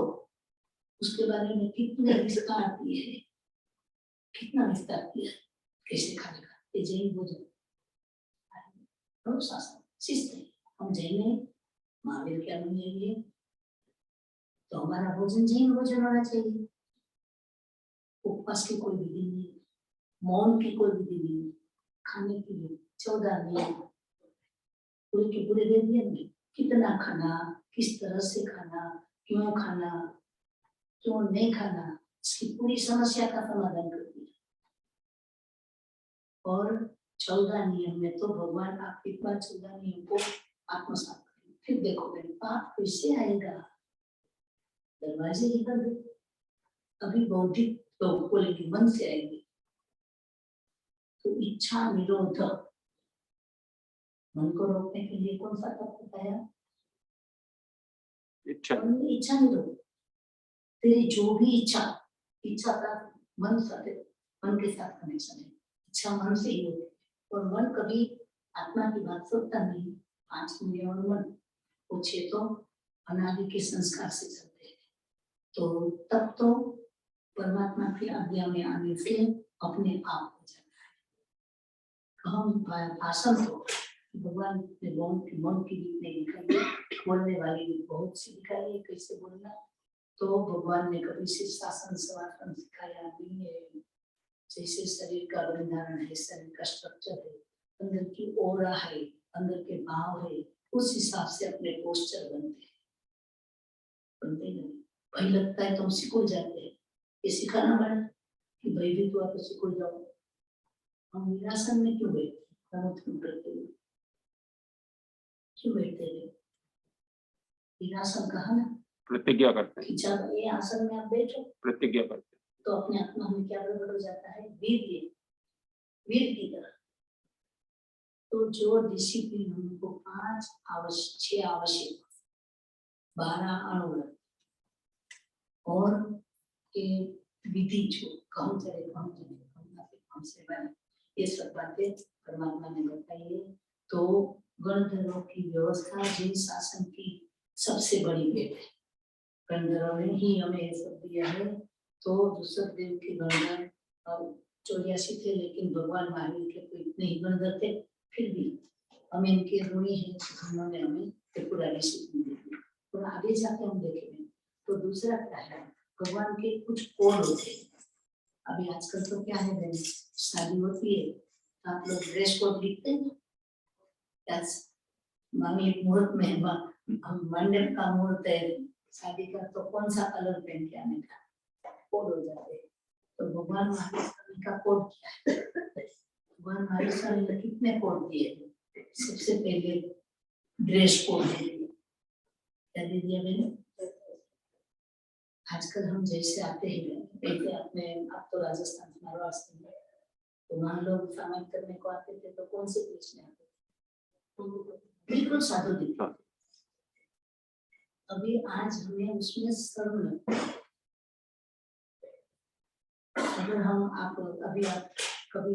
उसके बारे में कितने विस्तार दिए, कितना विस्तार दिया कैसे खाने का। ये जैन भोजन अनुशासन शिस्त है। हम जैन है, महावीर के अनुयायी है, तो हमारा भोजन जैन भोजन होना चाहिए। उपवास की कोई विधि नहीं, मौन की कोई विधि नहीं, खाने की भी 14 नियम पूरे के पूरे दे दिए नहीं। कितना खाना, किस तरह से खाना, क्यों खाना, क्यों नहीं खाना, इसकी पूरी समस्या का समाधान कर दिया। और 14 नियम में तो भगवान आप एक बार 14 नियम को आत्मसात करें, फिर देखोगे पाप कैसे आएगा, दरवाजे ही बंद। अभी बौद्धिक लोग बोलेंगे मन से आएंगे, तो इच्छा निरोध, मन को रोकने के लिए कौन सा तत्व बताया? इच्छा निरोध। तेरी जो भी इच्छा का मन के साथ कनेक्शन है। इच्छा मन से ही होती है और मन कभी आत्मा की बात सुनता नहीं। 5 इंद्रिय और मन वो 6 तो अनादि के संस्कार से चलते हैं। तो तब तो परमात्मा की आज्ञा में आने से अपने आप हो जाता है। हम भाषण तो भगवान ने मौन की रीत नहीं दिखाई, बोलने वाली रीत बहुत सी दिखाई है कैसे बोलना। तो भगवान ने कभी शीर्षासन समासन सिखाया नहीं है। जैसे शरीर का बंधारण है, शरीर का स्ट्रक्चर है, अंदर की ओरा है, अंदर के भाव है, उस हिसाब से अपने पोस्चर बनते नहीं। भाई लगता है तुम सिकुड़ जाते हैं, ये सिखाना पड़ा कि भयभीत हुआ तो सिकुड़ जाओ। हम निरासन में क्यों बैठते, करते हुए क्यों बैठते हैं? निरासन कहा ना, प्रतिज्ञा करते हैं। जब ये आसन में आप बैठो प्रतिज्ञा करते हैं, तो अपने आत्मा में क्या गड़बड़ हो जाता है? वीर की तरह। तो जो डिसिप्लिन हमको 6 आवश्यक, 12 अनुव्रत और के विधि जो कम से बने, ये सब बातें परमात्मा ने बताई है। तो गणधरों की व्यवस्था जिन शासन की सबसे बड़ी भेंट है, गणधरों ने ही हमें सब दिया है। तो दूसरे देव के गणधर और 84 थे, लेकिन भगवान महावीर के कोई इतने ही बंदर थे, फिर भी हम इनके ऋणी हैं, उन्होंने हमें त्रिपुरारी सीखी दी। और आगे जाके हम देखेंगे तो दूसरा क्या है, भगवान के कुछ कोड होते हैं। अभी आजकल तो क्या है बहन, शादी होती है तो आप लोग ड्रेस कोड लिखते हैं। मांगलिक मुहूर्त में हम मंडप का मुहूर्त है शादी का, तो कौन सा कलर पहन के आने का कोड हो जाते हैं। तो भगवान महावीर स्वामी का कोड क्या है? भगवान महावीर स्वामी ने कितने कोड दिए? सबसे पहले ड्रेस कोड दे दिया, क्या दे दिया मैंने? आजकल हम जैसे आते हैं, पहले अपने आप तो राजस्थान महाराष्ट्र में, तो वहाँ लोग सामान करने को आते थे तो कौन से ड्रेस में आते थे? बिल्कुल साधु दिखते। अभी आज हमें उसमें शर्म लगती है। अगर आप कभी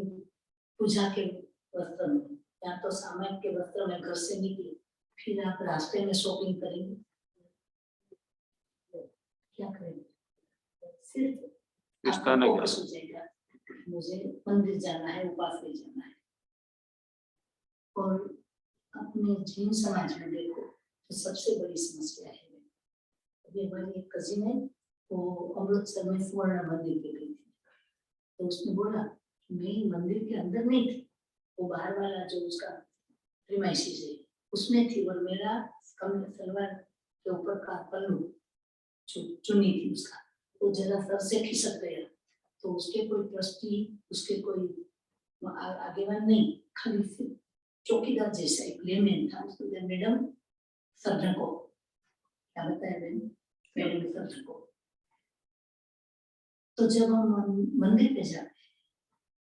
पूजा के वस्त्र में या तो सामान्य के वस्त्र में घर से निकले, फिर आप रास्ते में शॉपिंग करेंगे, क्या करेंगे? सिर्फ आपको सोचेगा मुझे मंदिर जाना है, उपास में जाना है। और अपने जैन समाज में देखो तो सबसे बड़ी समस्या है, अभी हमारी एक कजिन है, वो अमृतसर में स्वर्ण मंदिर पे गई थी, तो उसने बोला मैं मंदिर के अंदर नहीं थी, वो बाहर वाला जो उसका प्रीमाइसिस है उसमें थी, और मेरा सलवार के ऊपर का पल्लू चुन्नी थी उसका, वो जरा सर से खिसक गया, तो उसके कोई ट्रस्टी, उसके कोई आगेवान नहीं, खाली चौकीदार जैसा एक लेमैन था, उसने मैडम सर ढको, क्या बताया मैडम सर ढको। तो जब हम मंदिर पे जाते हैं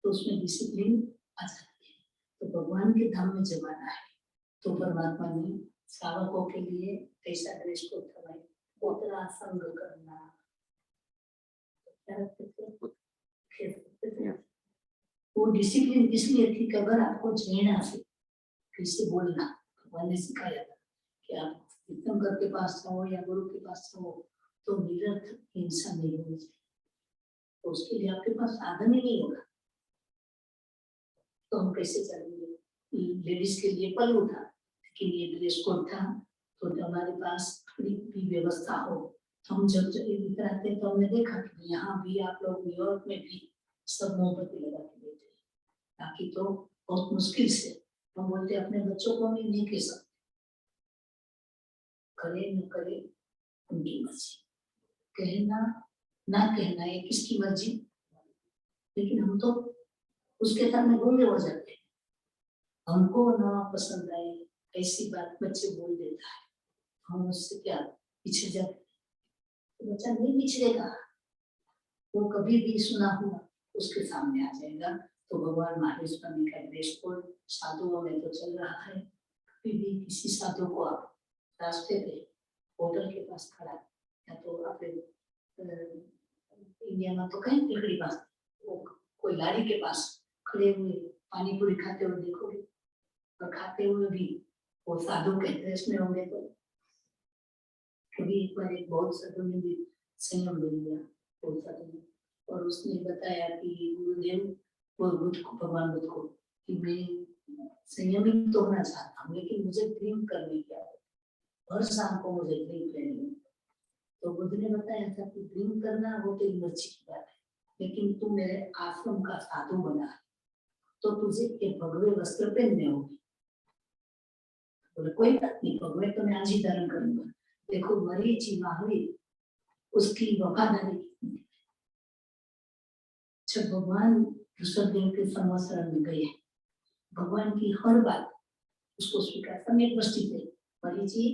तो उसमें डिसिप्लिन आ जाती है। तो भगवान के धाम में जब आना है तो परमात्मा ने श्रावकों के लिए कैसा ड्रेस कोड था, उतरा संग करना, वो डिसिप्लिन इसलिए थी कि अगर आपको जैना से कैसे बोलना, भगवान ने सिखाया था कि आप तीर्थंकर के पास जाओ या गुरु के पास जाओ तो निरर्थक हिंसा नहीं होनी चाहिए, तो उसके लिए आपके पास साधन ही नहीं होगा, तो हम कैसे चलेंगे? लेडीज के लिए पल्लू था, लेकिन ये ड्रेस कोड था, तो हमारे पास थोड़ी भी व्यवस्था हो, तो हम जब इधर आते तो हमने देखा कि यहाँ भी आप लोग न्यूयॉर्क में भी सब मोमबत्ती लगा के देते हैं, बाकी तो बहुत मुश्किल से हम बोलते अपने बच्चों को नहीं कह सकते, करे न करे उनकी मर्जी, कहना ना कहना ये किसकी मर्जी, लेकिन हम तो उसके सामने गूंगे हो जाते हैं। हमको ना पसंद आए ऐसी बात बच्चे बोल देता है, हम उससे क्या पीछे जाते, तो बच्चा नहीं पिछड़ेगा, वो कभी भी सुना हुआ उसके सामने आ जाएगा। तो भगवान महावीर स्वामी का ड्रेस कोड साधुओं में तो चल रहा है, कभी भी किसी साधु को आप रास्ते पे होटल के पास खड़ा या तो आप इंडिया में तो कहीं टेकड़ी पास कोई लारी के पास खड़े हुए पानी पूरी खाते हुए देखोगे, और खाते हुए भी वो साधु के ड्रेस में होंगे, तो कभी एक बार एक बहुत साधु ने भी संयम ले लिया बहुत साधु ने, और उसने बताया कि गुरुदेव वो बुद्ध को, भगवान बुद्ध को, कि मैं संयमित तो होना चाहता हूँ लेकिन मुझे ड्रिंक करने की आदत, हर शाम को मुझे ड्रिंक लेनी है। तो बुद्ध ने बताया था कि ड्रिंक करना वो तेरी मर्जी की बात है, लेकिन तू मेरे आश्रम का साधु बना तो तुझे एक भगवे वस्त्र पहनने होंगे। बोले कोई बात नहीं, भगवे तो मैं आज ही धारण करूंगा। देखो मरीचि महावीर उसकी वफादारी, जब भगवान ऋषभदेव के संवत्सरण में गए, भगवान की हर बात उसको स्वीकार, सम्यक दृष्टि थे, मरीचि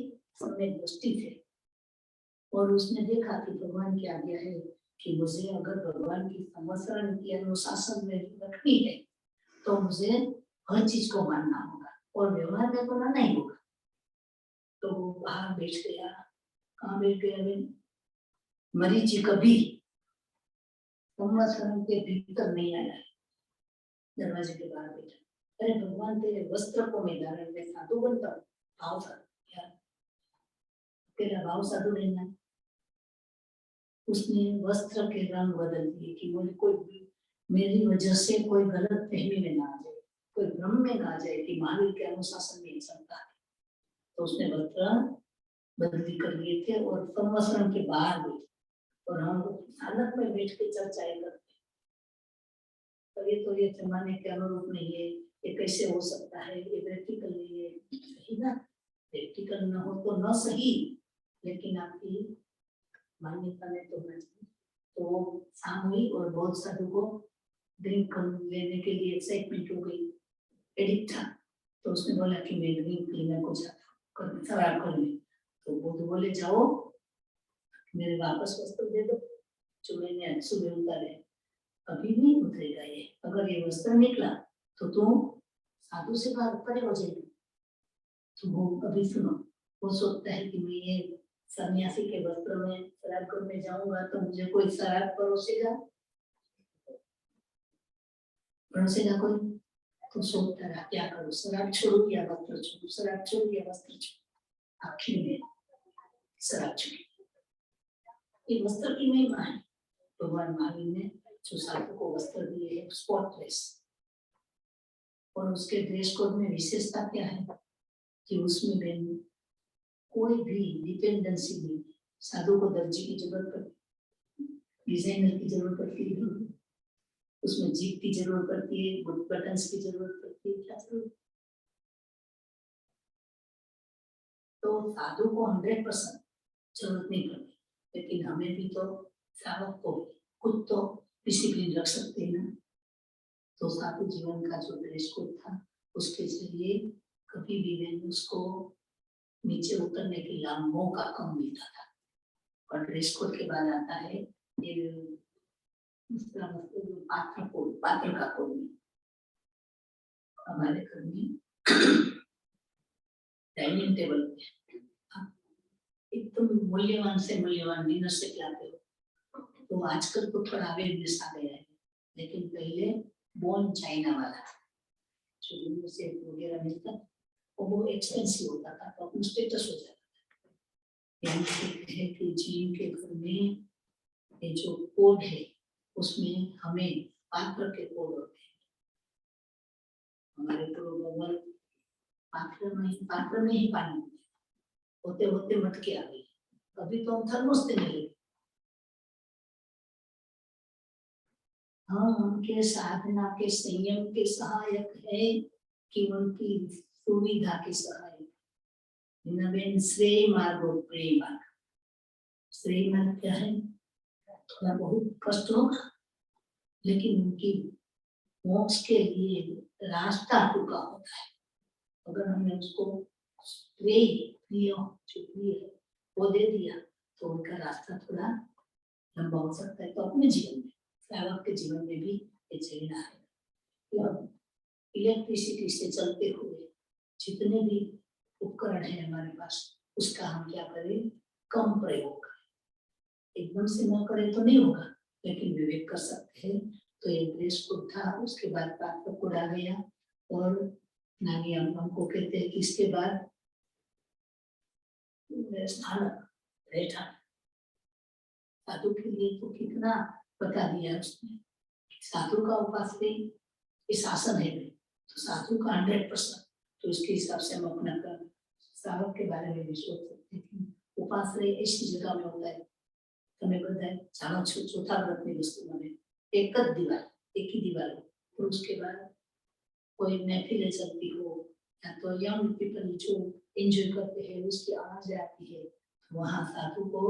सम्यक दृष्टि थे, और उसने देखा कि भगवान की आज्ञा है कि मुझे अगर भगवान की संवत्सरण की अनुशासन में रखनी है तो मुझे हर चीज को मानना होगा और व्यवहार में तो मानना ही होगा। तो वो बाहर बैठ गया, कहाँ बैठ गया? मरीचि कभी संवत्सरण के भीतर नहीं आया, दरवाजे के बाहर बैठा, अरे भगवान तेरे वस्त्र को मैं धारण में साधु बनता हूँ, भाव साधु यार, तेरा भाव साधु रहना। उसने वस्त्र के रंग बदल दिए कि मुझे कोई मेरी वजह से कोई गलत फहमी में ना आ जाए, कोई भ्रम में ना आ जाए कि महावीर के अनुशासन नहीं चलता है। तो उसने वस्त्र बदली कर लिए थे और संवत्सरण के बाहर भी, और हम हालत में बैठ के चर्चाएं करते, पर ये तो ये जमाने के अनुरूप नहीं है, ये कैसे हो सकता है, ये प्रैक्टिकल नहीं है, सही ना, प्रैक्टिकल न हो तो न सही, लेकिन आपकी मान्यता में तो होना चाहिए। तो वो शाम हुई और बहुत साधु को ड्रिंक लेने के लिए एक्साइटमेंट हो गई, एडिक्ट था। तो उसने बोला कि मैं ड्रिंक लेने को जाता हूँ शराब करने। तो वो तो बोले जाओ मेरे वापस वस्त्र दे दो जो मैंने आज सुबह उतारे, अभी नहीं उतरेगा ये, अगर ये वस्त्र निकला तो तुम साधु से बाहर परे हो जाएगी। तो वो अभी सुनो, वो सोचता है कि मैं ये सन्यासी के वस्त्र में शराब करने जाऊंगा तो मुझे कोई शराब परोसेगा कोई, तो सोचता रहा क्या करूं, शराब छोड़ू या वस्त्र छोड़ू, शराब छोड़ू या वस्त्र छोड़ू। आखिर में शराब छोड़ी। ये वस्त्र की महिमा है। भगवान महावीर ने जो साधु को वस्त्र दिए है स्पॉटलेस, और उसके ड्रेस कोड में विशेषता क्या है कि उसमें भी कोई भी डिपेंडेंसी नहीं, साधु को दर्जी की जरूरत पड़ती, डिजाइनर की जरूरत पड़ती है, उसमें जीप की जरूरत पड़ती है, बटन्स की जरूरत पड़ती है, क्या जरूरत। तो साधु को 100% जरूरत नहीं पड़ती, लेकिन हमें भी तो श्रावक को खुद तो डिसिप्लिन रख सकते हैं ना। तो साधु जीवन का जो ड्रेस कोड था उसके जरिए कभी भी मैंने उसको नीचे उतरने के लिए मौका कम मिलता था। और ड्रेस कोड के बाद आता है ये पात्र का कोड में। हमारे घर में डाइनिंग टेबल पे एकदम मूल्यवान से मूल्यवान डिनर सेट लाते हो, तो आजकल तो थोड़ा अवेयरनेस आ गया है, लेकिन पहले बोन चाइना वाला जो डिनर सेट वगैरह मिलता वो एक्सपेंसिव होता था, तो अपना स्टेटस हो जाता था। है कि जीन के घर में ये जो कोड है उसमें हमें पात्र के कोड होते हैं। हमारे पूर्व पात्र में ही पानी होते होते मटके आ गई, अभी तो हम थर्मोस देने लगे। हाँ, उनके साधना के संयम के सहायक है कि उनकी सुविधा के सहायक। नवीन श्रेय मार्ग और प्रेम मार्ग। श्रेय मार्ग क्या है, थोड़ा बहुत कष्ट होगा, लेकिन उनकी मोक्ष के लिए रास्ता रुका होता है। अगर हमने उसको प्रिय जो प्रिय है वो दे दिया तो उनका रास्ता थोड़ा लंबा हो सकता है। तो अपने जीवन में, श्रावक के जीवन में भी ये चलना है। इलेक्ट्रिसिटी से चलते हुए जितने भी उपकरण है हमारे पास, उसका हम क्या करें, कम प्रयोग करें। एकदम से न करें तो नहीं होगा, लेकिन विवेक कर सकते हैं। तो ये ड्रेस कोड था, उसके बाद पात्र कोड आ गया, और नानी हमको कहते हैं कि इसके बाद स्थानक बैठा। साधु के लिए तो कितना बता दिया उसने। साधु का उपास्य शासन है, तो साधु का 100%, तो इसके हिसाब से हम अपना कर श्रावक के बारे में भी सोच सकते हैं। उपास्य ऐसी जगह में होता है, तुम्हें पता है जानो चौथा व्रत में वस्तु में एक ही दीवार हो, और उसके बाद कोई महफिलें चलती हो या तो यंग पीपल जो एंजॉय करते हैं उसकी आवाज आती है, तो वहां साधु को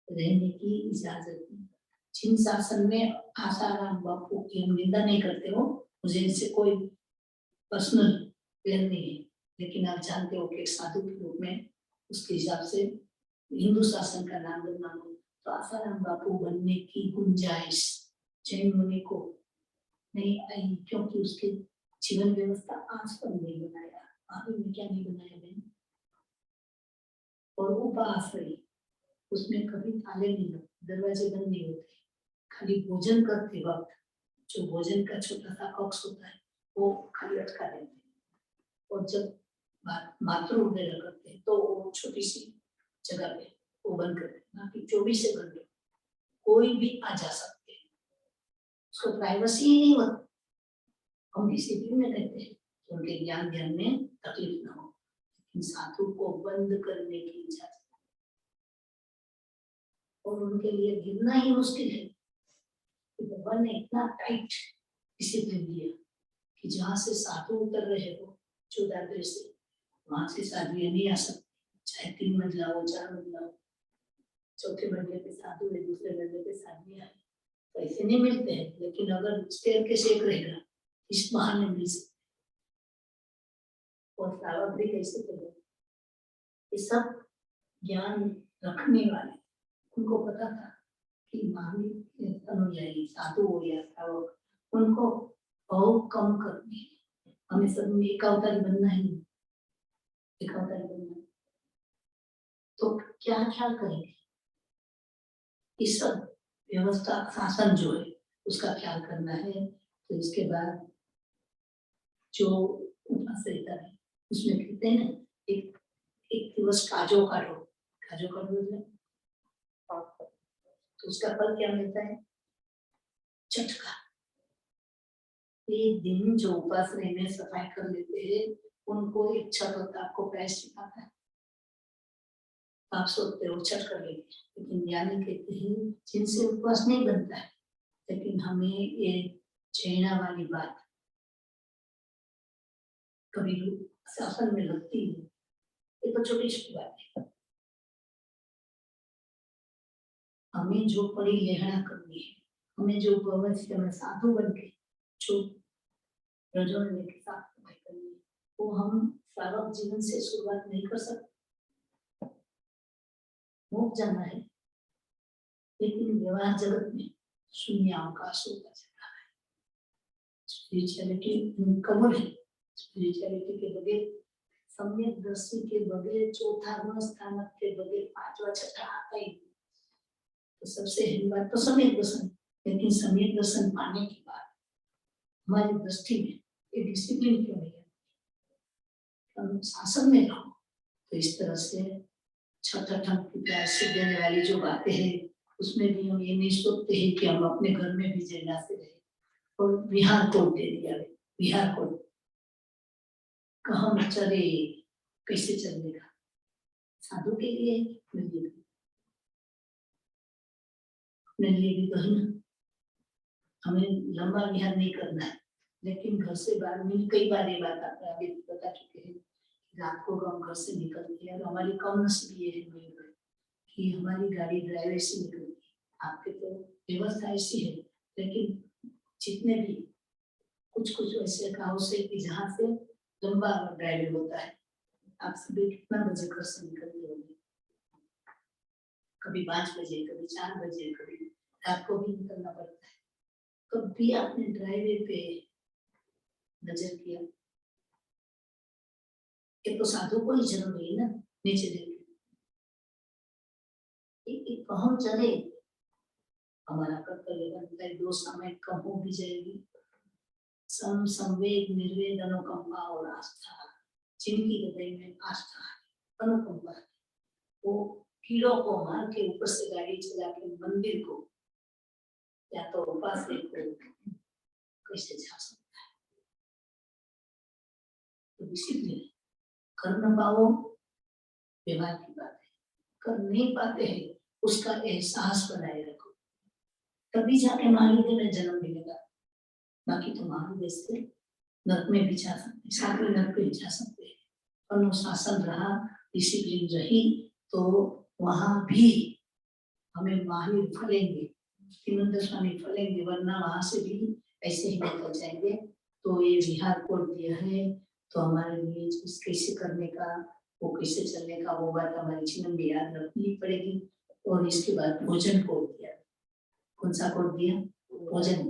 रहने की इजाजत नहीं। जिन शासन में आसाराम बापू की हम निंदा नहीं करते हो, मुझे इनसे कोई पर्सनल प्यार नहीं है, लेकिन आप जानते हो कि एक साधु के रूप में उसके हिसाब से हिंदू शासन का नाम बदनाम हो, तो आसाराम बापू बनने की गुंजाइश जैन मुनि को नहीं आई, क्योंकि उसके जीवन व्यवस्था आज तक नहीं बनाया। आगे में क्या नहीं बनाया बहन। और उपाश्रय उसमें कभी ताले नहीं लगते, दरवाजे बंद नहीं होते, खाली भोजन करते वक्त जो भोजन का छोटा सा कक्ष होता है वो खाली अटका देते हैं, और जब मातृ वगैरह करते हैं तो वो छोटी सी जगह पे वो बंद करते हैं। बाकी 24 घंटे कोई भी आ जा सकते हैं, उसको प्राइवेसी ही नहीं होती। हम डिसिप्लिन में रहते हैं तो उनके ज्ञान ध्यान में तकलीफ ना हो, लेकिन साधु को बंद करने की इजाजत और उनके लिए गिरना ही मुश्किल है। भगवान ने इतना टाइट डिसिप्लिन दिया कि जहाँ से साधु उतर रहे हो 14 से, वहां से साधु नहीं आ सकते, चाहे 3 मंजिला हो 4 मंजिला हो। चौथे मंजिले पे साधु है, दूसरे मंजिले पे साधु है, तो ऐसे नहीं मिलते हैं। लेकिन अगर स्टेयर के शेक रहेगा इस बहाने मिल सकते। और सावधानी कैसे करें, ये सब ज्ञान रखने वाले उनको पता था कि महावीर अनुयायी साधु हो या सावक, उनको बहुत कम करनी है। हमें सब में एक अवतारी बनना ही, एक अवतारी बनना। तो क्या ख्याल करेंगे, इस सब व्यवस्था शासन जो है उसका ख्याल करना है। तो इसके बाद जो उपास रहता है उसमें कहते हैं एक दिवस काजो काटो, काजो काटो तो उसका फल क्या मिलता है, चटका। एक दिन जो उपास रहने सफाई कर लेते हैं उनको एक छठ होता है, आपको प्रायश्चित आता है, आप सोचते हो छठ कर लेंगे, लेकिन ज्ञानी कहते हैं जिनसे उपवास नहीं बनता है, लेकिन हमें ये छेना वाली बात कभी शासन में लगती है, ये तो छोटी छोटी बात है। हमें जो पड़ी लेहना करनी है, हमें जो भविष्य में साधु बन के जो प्रज्वलन के साथ सफाई करनी है, वो हम सावक जीवन से शुरुआत नहीं कर सकते। मोक्ष जाना है, लेकिन व्यवहार जगत में शून्य अवकाश होता चला है। स्पिरिचुअलिटी कमल है, स्पिरिचुअलिटी के बगैर, सम्यक दृष्टि के बगैर, चौथा गुण स्थानक के बगैर पांचवा छठा आता ही। तो सबसे अहम बात तो सम्यक दर्शन, लेकिन सम्यक दर्शन पाने के बाद हमारी दृष्टि में ये डिसिप्लिन क्यों नहीं है, हम शासन में रहो। तो इस तरह से छठा की प्रायश्चित देने वाली जो बातें हैं उसमें भी हम ये नहीं सोचते हैं कि हम अपने घर में भी जैना से रहे। और विहार कोड दे दिया, विहार कोड कहाँ चले, कैसे चलेगा, साधु के लिए अपने लिए भी तो है ना। हमें लंबा विहार नहीं करना है, लेकिन घर से बाहर में कई बार ये बात आप आगे बता चुके हैं, रात को हम घर से निकलते हैं और हमारी कम नसीब ये है कि हमारी गाड़ी ड्राइवर से निकलती है। आपके तो व्यवस्था ऐसी है, लेकिन जितने भी कुछ ऐसे हाउस है कि जहाँ से लंबा ड्राइविंग होता है, आप सभी कितना बजे घर से निकलते होंगे, कभी 5 बजे, कभी 4 बजे, कभी रात को भी निकलना पड़ता है। कभी आपने ड्राइवे पे नजर किया, ये तो साधु को ही जन्म है ना, नीचे देखिए कहूँ चले, हमारा कर्तव्य बनता है। दो समय कहूँ भी जाएगी, सम संवेद निर्वेद अनुकंपा और आस्था, जिनकी हृदय में आस्था है, अनुकंपा है, वो कीड़ों को मार के ऊपर से गाड़ी चला के मंदिर को या तो उपास को कैसे जा सकता है। तो डिसिप्लिन कर न पाओ व्यवहार की बात है, कर नहीं पाते हैं उसका एहसास बनाए रखो, तभी जाके महाविद्य में जन्म मिलेगा। बाकी तो महाविद्य से नरक में भी जा सकते, सातवें नरक में भी जा सकते हैं। अनुशासन रहा, डिसिप्लिन रही, तो वहां भी हमें महावीर फलेंगे, तीनों स्वामी फलेंगे, वरना वहां से भी ऐसे ही निकल जाएंगे। तो ये विहार कोड दिया है, तो हमारे लिए कैसे करने का, वो कैसे चलने का, वो बात हमारे जीवन में याद रखनी पड़ेगी। और इसके बाद भोजन कोड दिया, कौन सा कोड दिया, भोजन।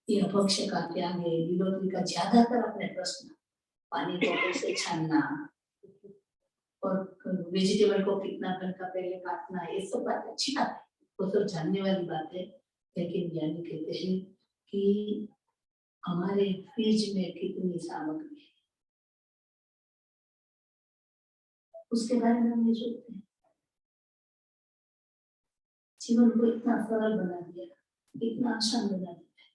ये अपक्ष का त्याग है, विरोधी का ज्यादातर अपने प्रश्न, पानी को कैसे छानना और वेजिटेबल को कितना घंटा पहले काटना, ये सब बात अच्छी बात है, वो सब जानने वाली बात है। लेकिन ज्ञानी कहते हैं कि हमारे फ्रिज में कितनी सामग्री है, उसके बारे में हम नहीं सोचते। जीवन को इतना सरल बना दिया, इतना आसान बना देता है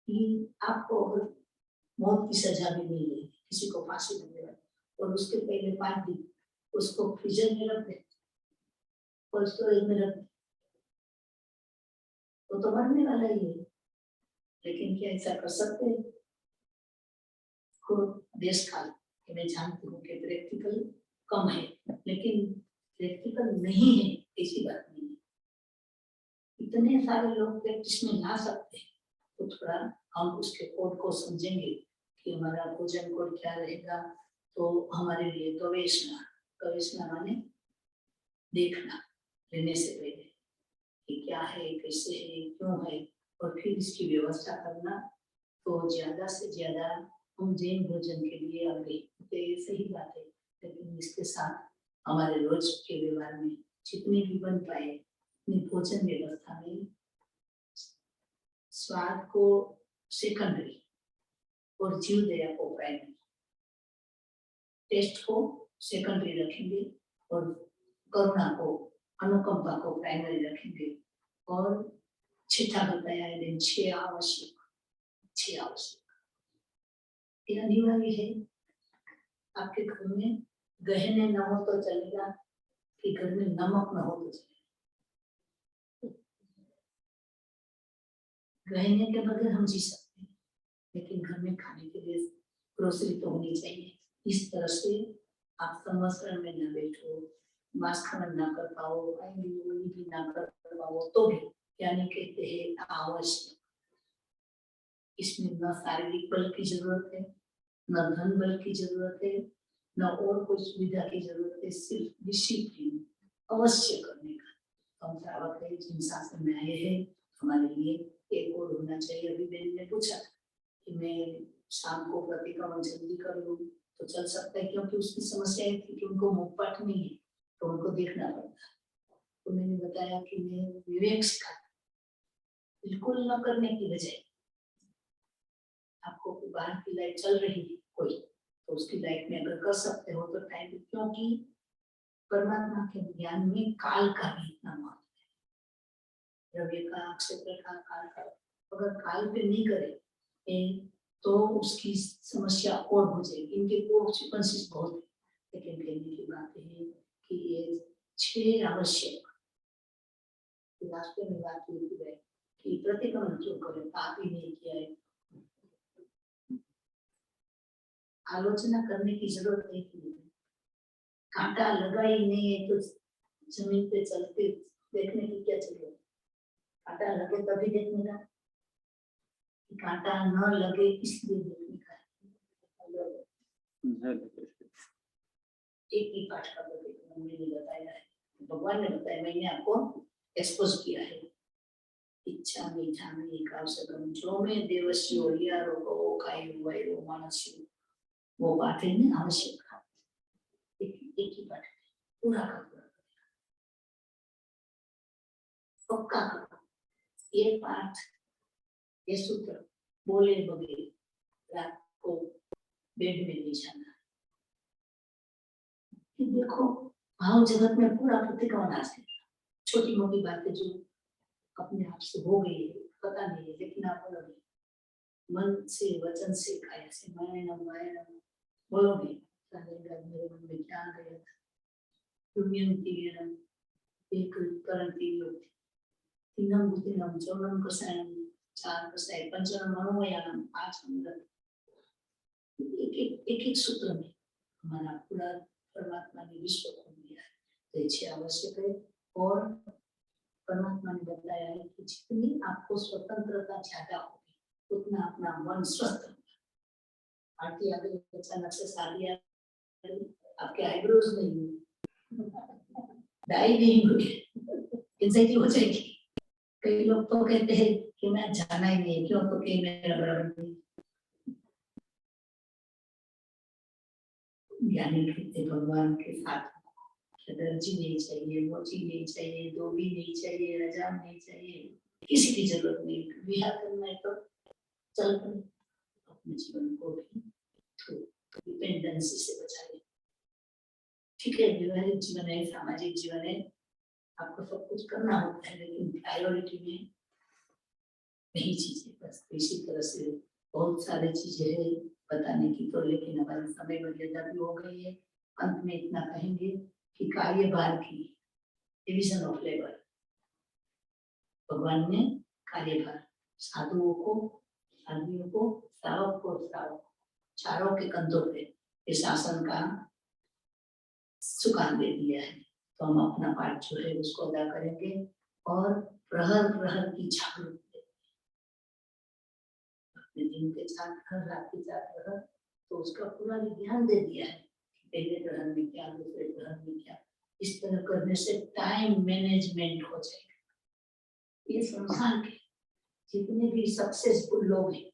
कि आपको अगर मौत की सजा भी मिल गई, किसी को फांसी लग गया और उसके पहले 5 दिन उसको फ्रीजर में रख दे और स्टोरेज में रख दे, वो तो मरने वाला ही है। लेकिन क्या ऐसा कर सकते हैं? देश काल मैं जानती हूँ कि प्रैक्टिकल कम है, लेकिन प्रैक्टिकल नहीं है ऐसी बात नहीं है। इतने सारे लोग प्रैक्टिस में ला सकते हैं, तो थोड़ा हम उसके कोड को समझेंगे कि हमारा भोजन कोड क्या रहेगा। तो हमारे लिए गवेषणा माने देखना, लेने से पहले कि क्या है, कैसे है, क्यों है, और फिर इसकी व्यवस्था करना। तो ज्यादा से ज्यादा हम जैन भोजन के लिए आगे, तो ये सही बात है, लेकिन इसके साथ हमारे रोज के व्यवहार में जितने भी बन पाए अपनी भोजन व्यवस्था में स्वाद को सेकेंडरी और जीव दया को प्राइमरी, टेस्ट को सेकेंडरी रखेंगे और करुणा को, अनुकंपा को प्राइमरी रखेंगे। और छठा बताया है 6 आवश्यक ये अनिवार्य है। आपके घर में गहने न हो तो चलेगा कि घर में नमक न हो तो चलेगा? गहने के बगैर हम जी सकते हैं, लेकिन घर में खाने के लिए ग्रोसरी तो होनी चाहिए। इस तरह से आप संवत्सर में न बैठो, मांस खनन ना कर पाओ, भी ना कर पाओ, तो भी यानी कहते हैं आवश्यक। इसमें न शारीरिक बल की जरूरत है, न धन बल की जरूरत है, न और कोई सुविधा की जरूरत है, सिर्फ डिसिप्लिन अवश्य करने का। हम श्रावक है, जिन शासन में आए हैं, हमारे लिए एक और होना चाहिए। अभी मैंने ने पूछा कि मैं शाम को प्रतिक्रमण जल्दी कर लूं तो चल सकता है, क्योंकि उसकी समस्या है कि उनको मुख पाठ नहीं है, तो उनको देखना पड़ता है। तो मैंने बताया कि मैं विवेक सिखाता, बिल्कुल न करने की बजाय आपको बाहर की लाइफ चल रही है कोई, तो उसकी लाइफ में अगर कर सकते हो तो टाइम, क्योंकि परमात्मा के ज्ञान में काल का भी इतना महत्व है। द्रव्य का, क्षेत्र का, काल का, अगर काल पे नहीं करे तो उसकी समस्या और हो जाएगी। इनके कॉन्सिक्वेंसेस बहुत है, लेकिन कहने की बात है कि ये 6 आवश्यक रास्ते में बात होती है कि प्रतिक्रमण क्यों करें, पाप ही नहीं किया है, आलोचना करने की जरूरत नहीं है। कांटा लगा ही नहीं है तो जमीन पे चलते देखने की क्या जरूरत? कांटा लगे तभी देखने का, कांटा न लगे इसलिए देखने का। एक ही पाठ का मैंने बताया है, भगवान ने बताया, मैंने आपको एक्सपोज किया है। इच्छा मीठा में कावसगम जो में देवस्यो लिया रोगो खाई हुए वो मानसियो, वो पाठ है ना आवश्यक। एक ही पाठ पूरा का पूरा पक्का करो। ये पाठ, ये सूत्र बोले बगैर रात को बेड में नहीं जाना। कि देखो भाव जगत में पूरा प्रतिक्रमण आ सकता, छोटी मोटी बातें जो अपने आप से हो गई है पता नहीं है, लेकिन आप बोलोगे मन से, वचन से, काया से, माया बोलोगे, मेरे मन में क्या आ गया था, एक करंती होती तीनम बुद्धिनम चौरम कसायम 4 कसाय पंचम मनोमयानम 5 अमृत। एक सूत्र में हमारा पूरा परमात्मा ने विश्व को दिया है, तो ये आवश्यक है। और परमात्मा ने बताया है कि जितनी आपको स्वतंत्रता ज्यादा होगी उतना अपना मन स्वस्थ होगा। आरती आगे अचानक से शादी आपके आईब्रोज नहीं डाई नहीं होगी, एंजाइटी हो जाएगी। कई लोग तो कहते हैं कि मैं जाना ही नहीं, क्यों? तो कि मेरा बराबर नहीं। ज्ञानी कहते भगवान के साथ एनर्जी नहीं चाहिए, मोची नहीं चाहिए, धोबी नहीं चाहिए, रजाम नहीं चाहिए, किसी की जरूरत नहीं। विहार करना है तो चल कर अपने जीवन को भी डिपेंडेंसी से बचाए। ठीक है, व्यवहारिक जीवन है, सामाजिक जीवन है, आपको सब कुछ करना होता है, लेकिन प्रायोरिटी में यही चीजें बस इसी तरह से बहुत सारी चीजें है बताने की, तो लेकिन हमारे समय मर्यादा भी हो गई है। अंत में इतना कहेंगे कि कार्यभार की डिवीजन ऑफ लेबर, भगवान ने कार्यभार साधुओं को, आदमियों को, श्रावक को, श्रावक चारों के कंधों पे इस शासन का सुकान दे दिया है। तो हम अपना पाठ जो है उसको अदा करेंगे और प्रहर प्रहर की जागरूक अपने दिन के साथ हर रात के साथ प्रहर, तो उसका पूरा ध्यान दे दिया है कि पहले प्रहर में क्या, दूसरे प्रहर में क्या। इस तरह करने से टाइम मैनेजमेंट हो जाएगा। ये संसार के जितने भी सक्सेसफुल लोग हैं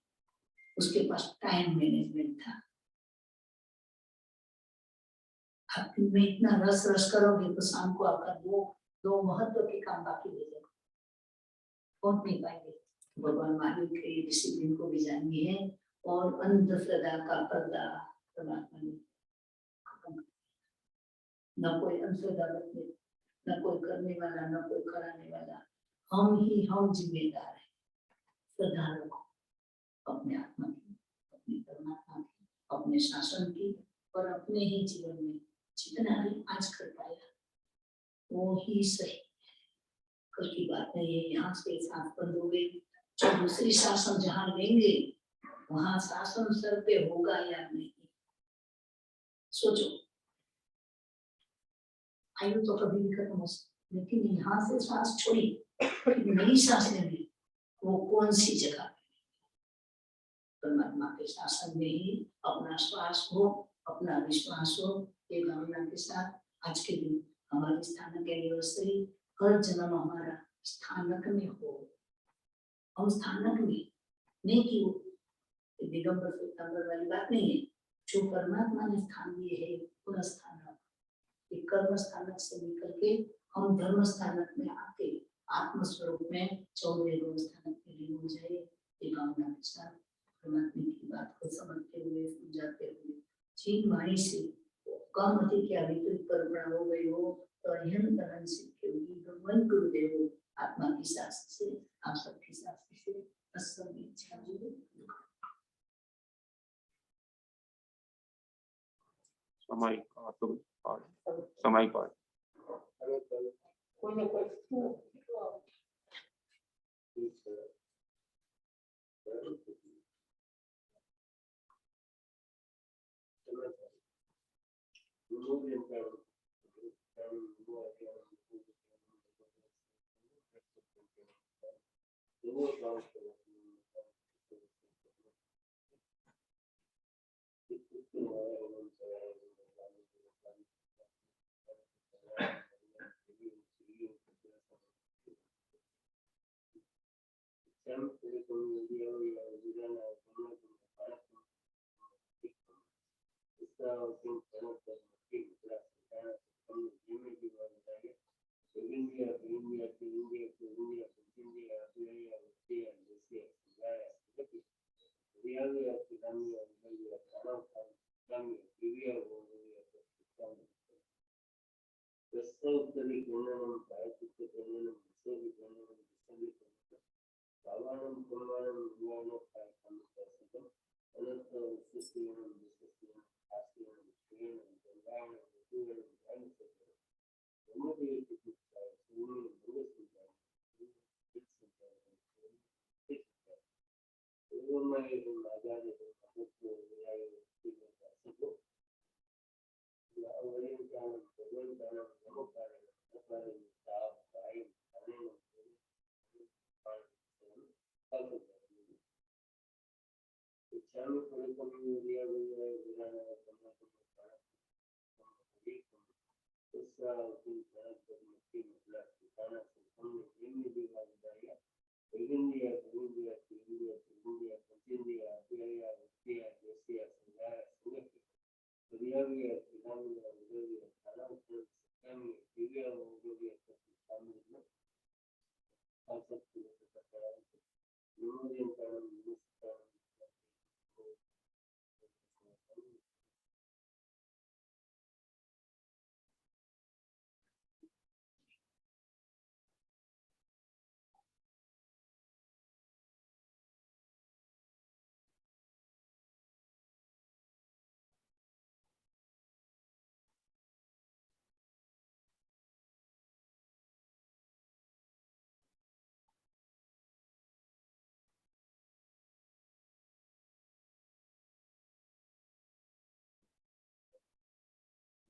उसके पास टाइम मैनेजमेंट था। आप में इतना रस रस करोगे तो शाम को आपका दो महत्व के काम बाकी रह जाएगा, पहुंच नहीं पाएंगे। भगवान महावीर के डिसिप्लिन को भी जानिए है और अंधश्रद्धा का पर्दा परमात्मा ने खत्म, न कोई अंधश्रद्धा रखने, न कोई करने वाला, न कोई कराने वाला, हम जिम्मेदार है। श्रद्धा रखो अपने आत्मा की, अपने परमात्मा की, अपने शासन की और अपने ही जीवन में जितना भी आज कर पाया वो ही सही। कल की बात नहीं है, यहाँ से सांस बंद हो गई, जो दूसरी शासन जहाँ लेंगे वहां शासन सर पे होगा या नहीं सोचो। आयु तो कभी भी खत्म हो सकती, लेकिन यहाँ से सांस छोड़ी नई सांस लेनी, वो कौन सी जगह? परमात्मा के शासन में ही अपना श्वास हो, अपना विश्वास हो, ये भावना के साथ आज के दिन हमारी स्थानक एनिवर्सरी, हर जन्म हमारा स्थानक में हो। हम स्थानक में नहीं कि दिगंबर सितंबर वाली बात नहीं है, जो परमात्मा ने स्थान दिए है पूरा स्थानक, एक कर्म स्थानक से निकल के हम धर्म स्थानक में आके आत्म स्वरूप में 14वें स्थानक में लीन हो जाए। ये भावना के साथ परमात्मा की बात को समझते हुए, समझाते हुए, जिन वाणी से कम अति क्या विपरीत करुणा हो गई हो तो अहिन तरन सिद्ध होगी। भगवान गुरुदेव आत्मा की शास्त्र से, आप सबकी शास्त्र से असम इच्छा जुड़े। समय पर कोई ना कोई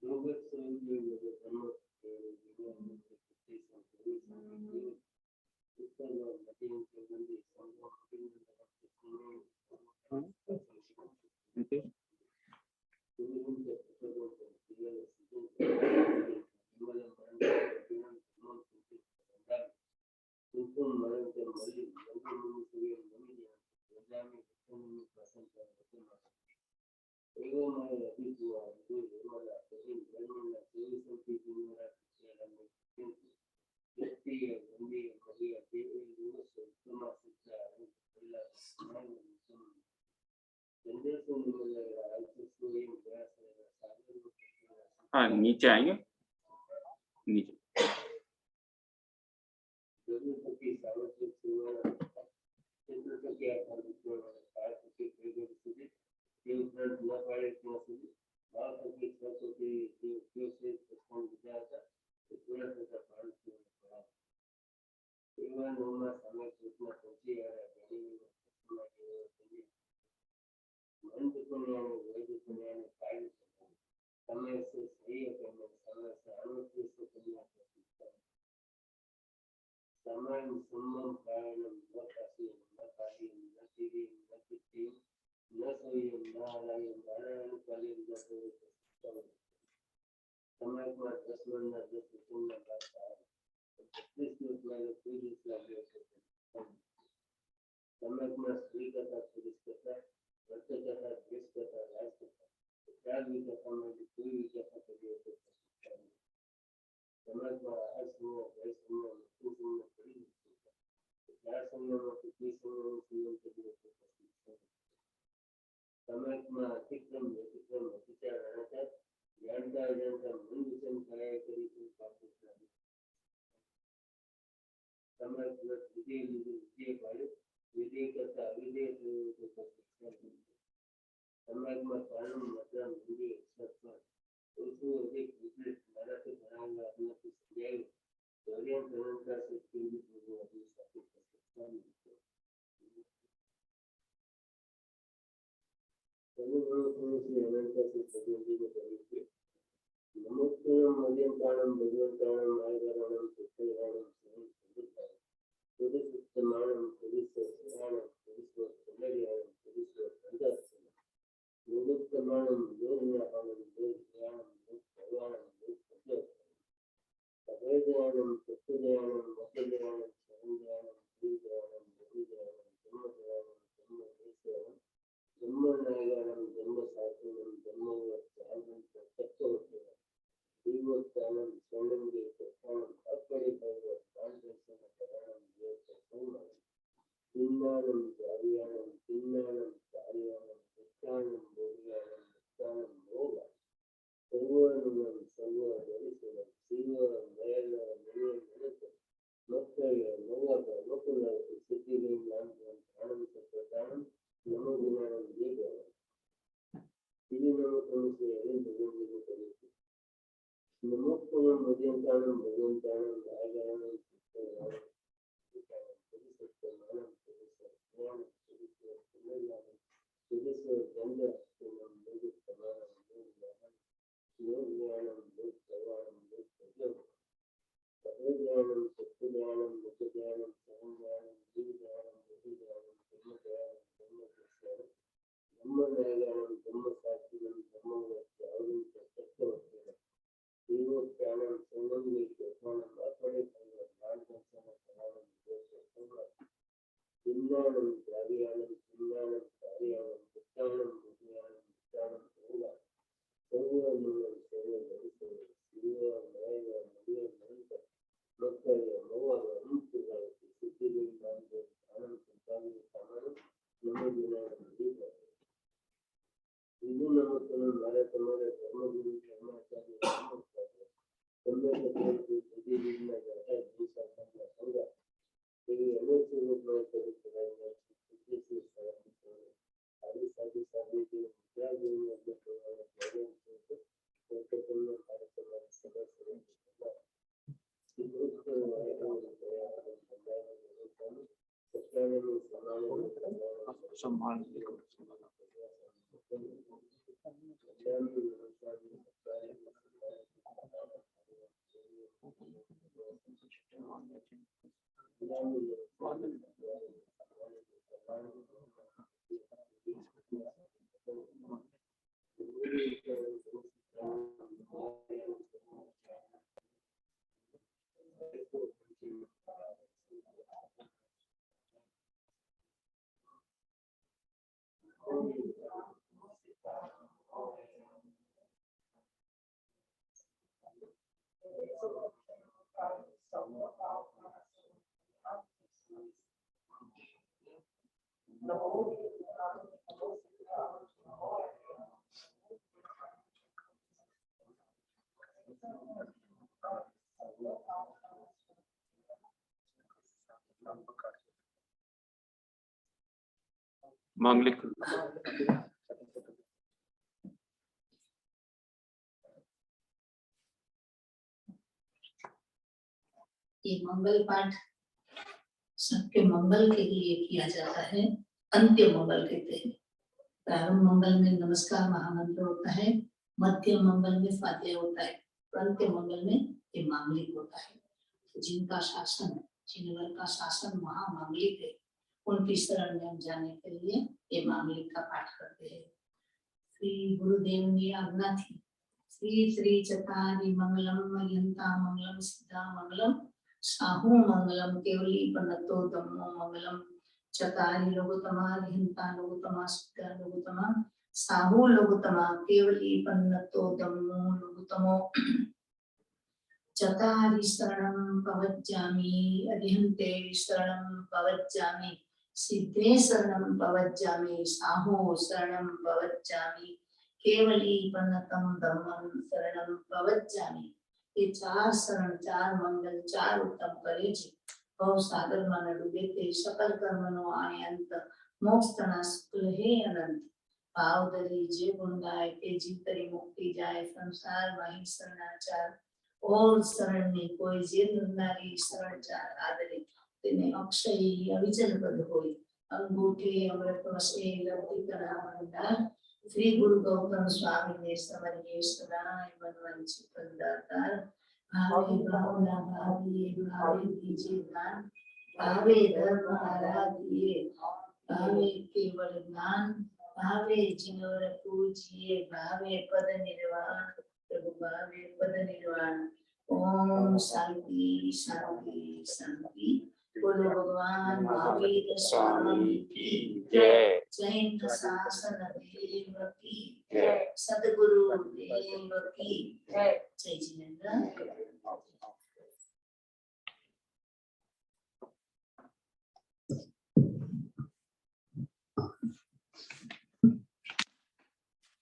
Okay. हाँ नीचे आएंगे नीचे सम्मान मांगलिक ये मंगल पाठ सबके मंगल के लिए किया जाता है। अंत्य मंगल कहते हैं। प्रारंभ मंगल में नमस्कार महामंत्र होता है, मध्य मंगल में फातिहा होता है, अंत्य मंगल में ये मांगलिक होता है। जिनका शासन, जिनवर का शासन महामांगलिक है, उनकी शरण में जाने के लिए ये मांगलिक का पाठ करते हैं। श्री गुरुदेव की आज्ञा थी, श्री श्री चतारी मंगलम मयंता मंगलम सिद्धा मंगलम साहू मंगलम केवली पन्नतो दमो मंगलम चतारी लोगोत्तमा रिहंता लोगोत्तमा सिद्धा लोगोत्तमा साहू लोगोत्तमा केवली पन्नतो दमो लोगोत्तमो चतारी शरणं पवज्जामि अरिहन्ते शरणं पवज्जामि सिद्धे शरणं पवज्जामि साहो शरणं पवज्जामि केवली पन्नतं धम्मं शरणं पवज्जामि। ये चार शरण, चार मंगल, चार उत्तम करे जी भव सागर मन डूबे ते सकल कर्मनो आने अंत मोक्ष तना शुक्ल हे अनंत भाव धरी जे गुण गाय ते जीतरी मुक्ति जाए संसार माही शरणाचार और शरण में कोई जे नारी शरणचार आदरे तेने अक्षय अविचल पद होई अंगूठे अमृत वसे लौकिक नाम भंडार श्री गुरु गौतम स्वामी ने समरिये सदाए मनवंचित फलदातार भावे भावना भावे दीजिए दान भावे धर्म आराधिए भावे केवल ज्ञान भावे जिनोर पूजिए भावे पद निर्वाण प्रभु भावे पद निर्वाण। ओम शांति शांति शांति। बोलो भगवान महावीर स्वामी की जय। जैन शासन देव की जय। सद्गुरु देव की जय। जय।